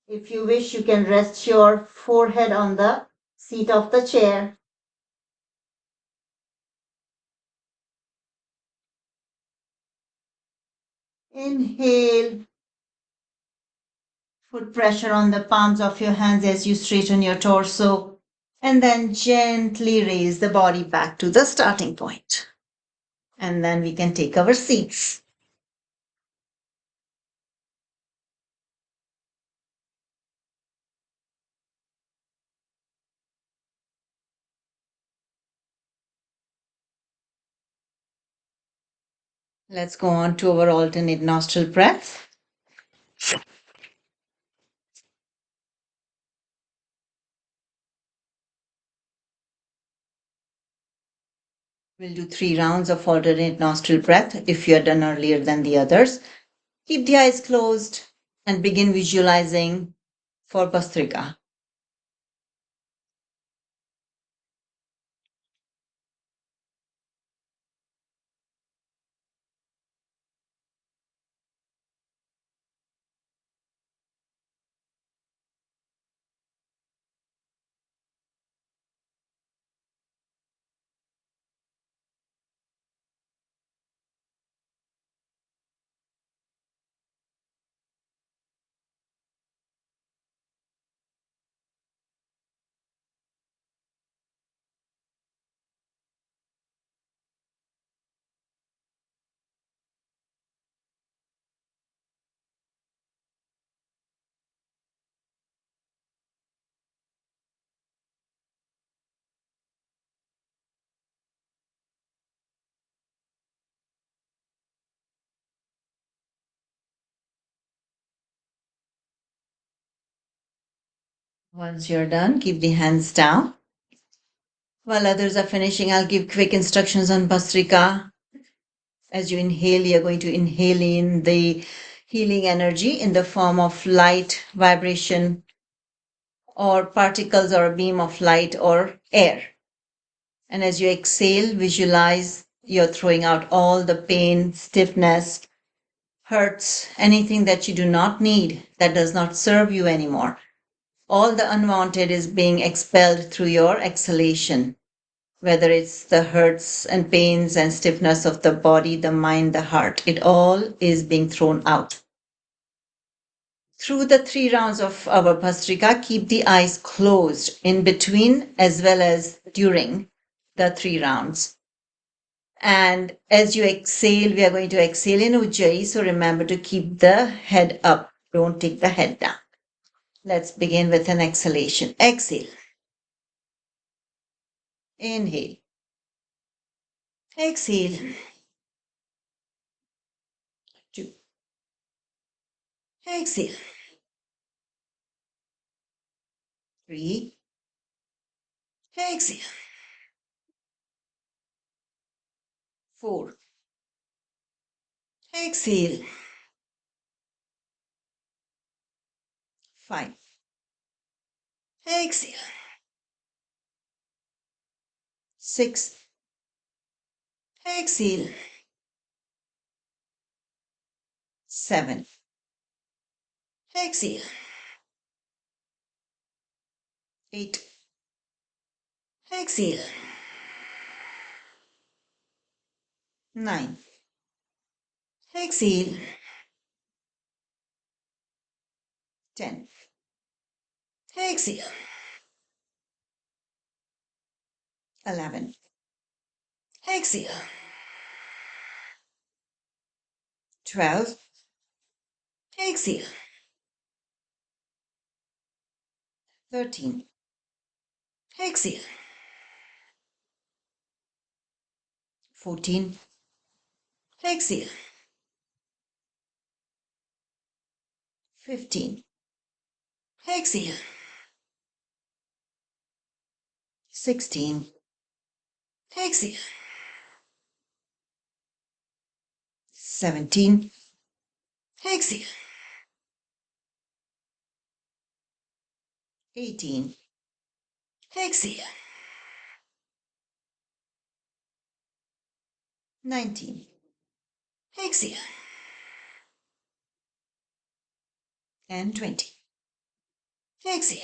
If you wish, you can rest your forehead on the seat of the chair. Inhale. Put pressure on the palms of your hands as you straighten your torso. And then gently raise the body back to the starting point. And then we can take our seats. Let's go on to our alternate nostril breath. We'll do 3 rounds of alternate nostril breath if you are done earlier than the others. Keep the eyes closed and begin visualizing for Bhastrika. Once you're done, keep the hands down. While others are finishing, I'll give quick instructions on Bhastrika. As you inhale, you're going to inhale in the healing energy in the form of light, vibration, or particles or a beam of light or air. And as you exhale, visualize you're throwing out all the pain, stiffness, hurts, anything that you do not need, that does not serve you anymore. All the unwanted is being expelled through your exhalation, whether it's the hurts and pains and stiffness of the body, the mind, the heart. It all is being thrown out. Through the 3 rounds of our Bhastrika, keep the eyes closed in between as well as during the 3 rounds. And as you exhale, we are going to exhale in Ujjayi. So remember to keep the head up. Don't take the head down. Let's begin with an exhalation. Exhale. Inhale. Exhale. 2. Exhale. 3. Exhale. 4. Exhale. 5. Exhale. 6. Exhale. 7. Exhale. 8. Exhale. 9. Exhale. 10. Exhale. 11. Exhale. 12. Exhale. 13. Exhale. 14. Exhale. 15. Exhale. 16. Exhale. 17. Exhale. 18. Exhale. 19. Exhale. And 20. Exhale.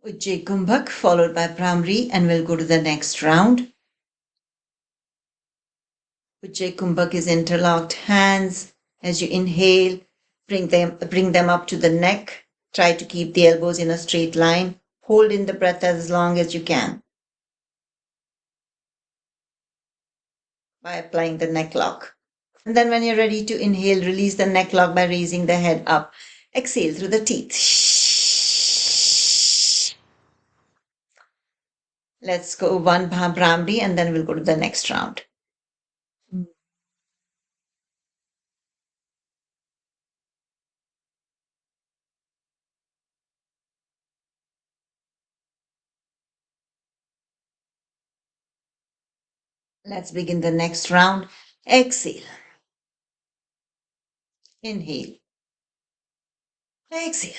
Ujjayi Kumbhak followed by Brahmari, and we'll go to the next round. Ujjayi Kumbhak is interlocked hands. As you inhale, bring them up to the neck. Try to keep the elbows in a straight line. Hold in the breath as long as you can by applying the neck lock. And then when you're ready to inhale, release the neck lock by raising the head up. Exhale through the teeth. Let's go one Brahmari and then we'll go to the next round. Let's begin the next round. Exhale. Inhale. Exhale.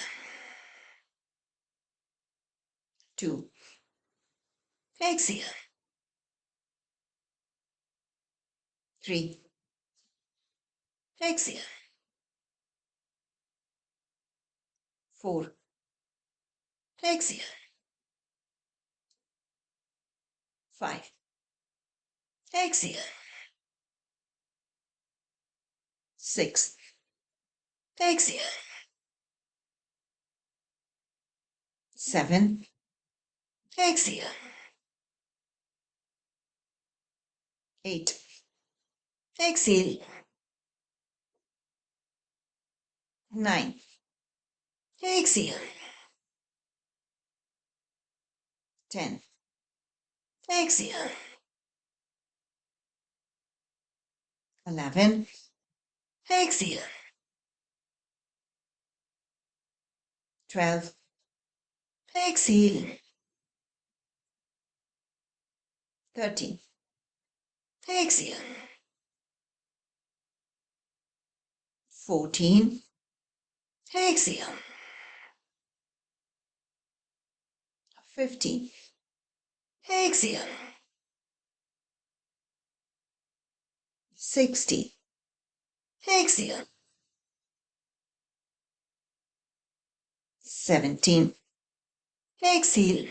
2. Exhale. 3. Exhale. 4. Exhale. 5. Exhale. 6. Exhale. 7. Exhale. 8. Exhale. 9. Exhale. 10. Exhale. 11. Exhale. 12. Exhale. 13. Exhale. 14. Exhale. 15. Exhale. 16. Exhale. 17. Exhale.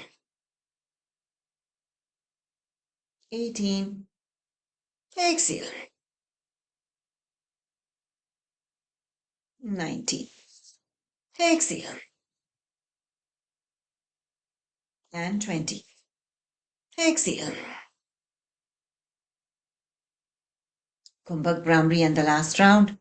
18. Exhale. 19. Exhale. And 20. Exhale. Kumbhak Brahmari and the last round.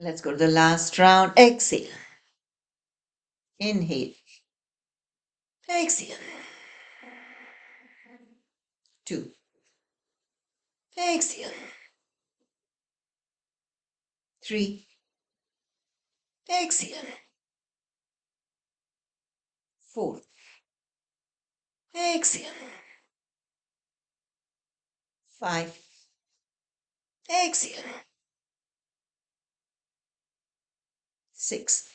Let's go to the last round. Exhale. Inhale. Exhale. 2. Exhale. 3. Exhale. 4. Exhale. 5. Exhale. 6.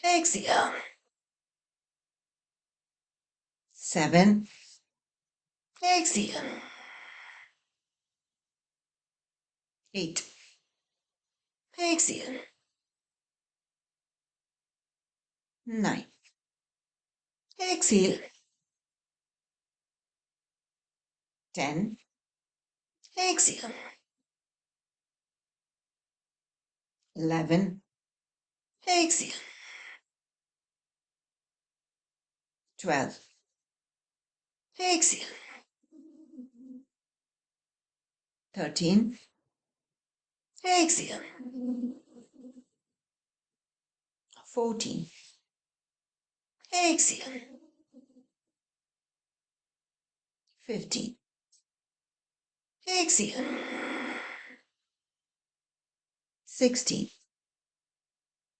Exhale. 7. Exhale. 8. Exhale. 9. Exhale. 10. Exhale. 11. Exhale. 12. Exhale. 13. Exhale. 14. Exhale. 15. Exhale. 16.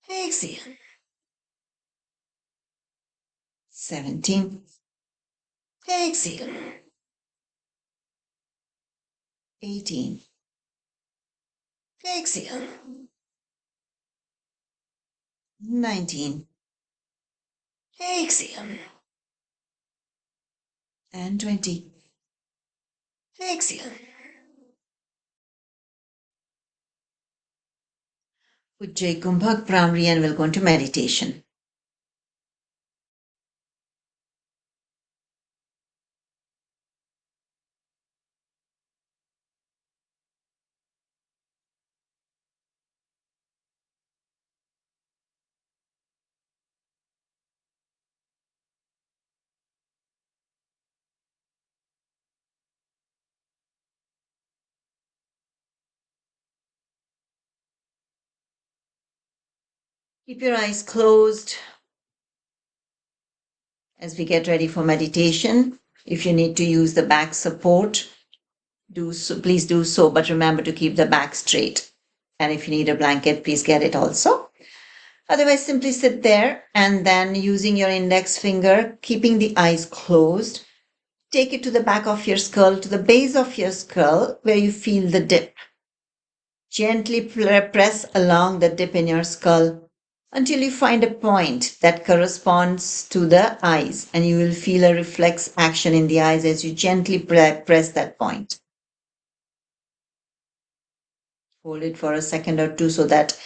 Exhale. 17. Exhale. 18. Exhale. 19. Exhale. And 20. Exhale. Ujjayi Kumbhak Brahmari, and we'll go into meditation. Keep your eyes closed as we get ready for meditation. If you need to use the back support, do so, please do so, but remember to keep the back straight. And if you need a blanket, please get it also. Otherwise, simply sit there and then using your index finger, keeping the eyes closed, take it to the back of your skull, to the base of your skull where you feel the dip. Gently press along the dip in your skull until you find a point that corresponds to the eyes, and you will feel a reflex action in the eyes as you gently press that point. Hold it for a second or two so that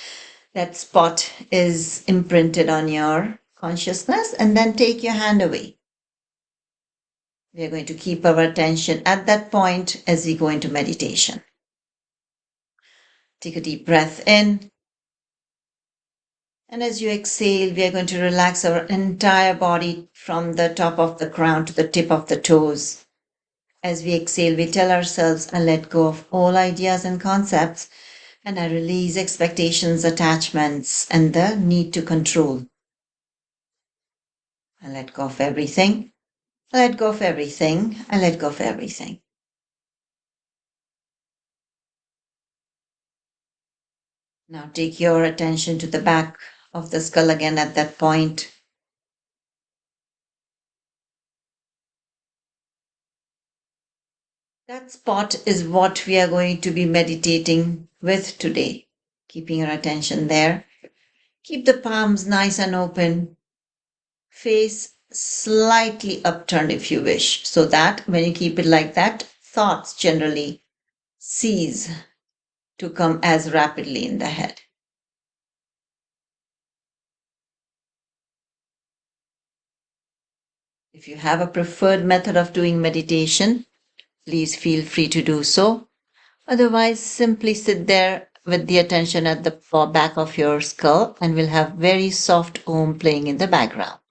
that spot is imprinted on your consciousness, and then take your hand away. We are going to keep our attention at that point as we go into meditation. Take a deep breath in. And as you exhale, we are going to relax our entire body from the top of the crown to the tip of the toes. As we exhale, we tell ourselves, I let go of all ideas and concepts, and I release expectations, attachments, and the need to control. I let go of everything. I let go of everything. I let go of everything. Now take your attention to the back of the skull again at that point. That spot is what we are going to be meditating with today. Keeping your attention there. Keep the palms nice and open. face slightly upturned if you wish, so that when you keep it like that, thoughts generally cease to come as rapidly in the head. If you have a preferred method of doing meditation, please feel free to do so. Otherwise, simply sit there with the attention at the back of your skull and we'll have very soft Om playing in the background.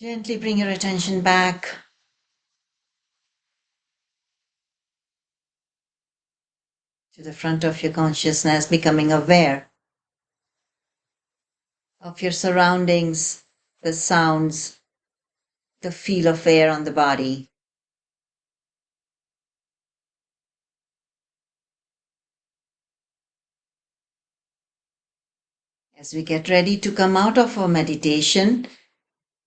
Gently bring your attention back to the front of your consciousness, becoming aware of your surroundings, the sounds, the feel of air on the body. As we get ready to come out of our meditation,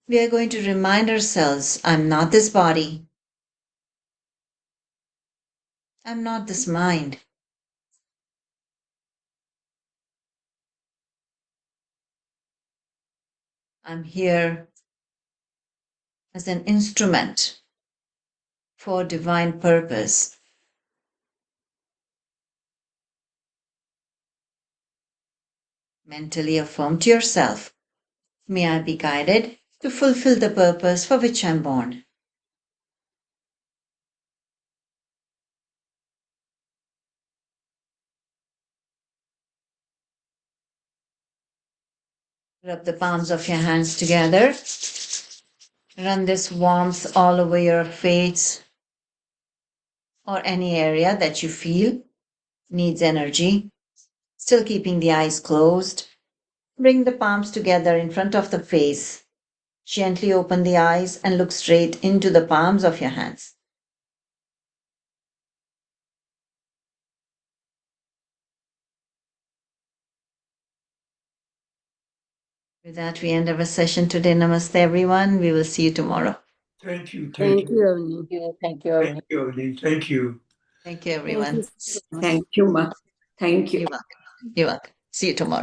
we are going to remind ourselves, I'm not this body. I'm not this mind. I'm here as an instrument for divine purpose. Mentally affirm to yourself, may I be guided to fulfill the purpose for which I'm born. Rub the palms of your hands together. Run this warmth all over your face or any area that you feel needs energy. Still keeping the eyes closed. Bring the palms together in front of the face. Gently open the eyes and look straight into the palms of your hands. With that, we end our session today. Namaste, everyone. We will see you tomorrow. Thank you. Thank you, Avni. Thank you, Avni. Thank you, Avni. Thank you. Thank you, everyone. Thank you so much. Thank you, Ma. Thank you. You're welcome. You're welcome. See you tomorrow.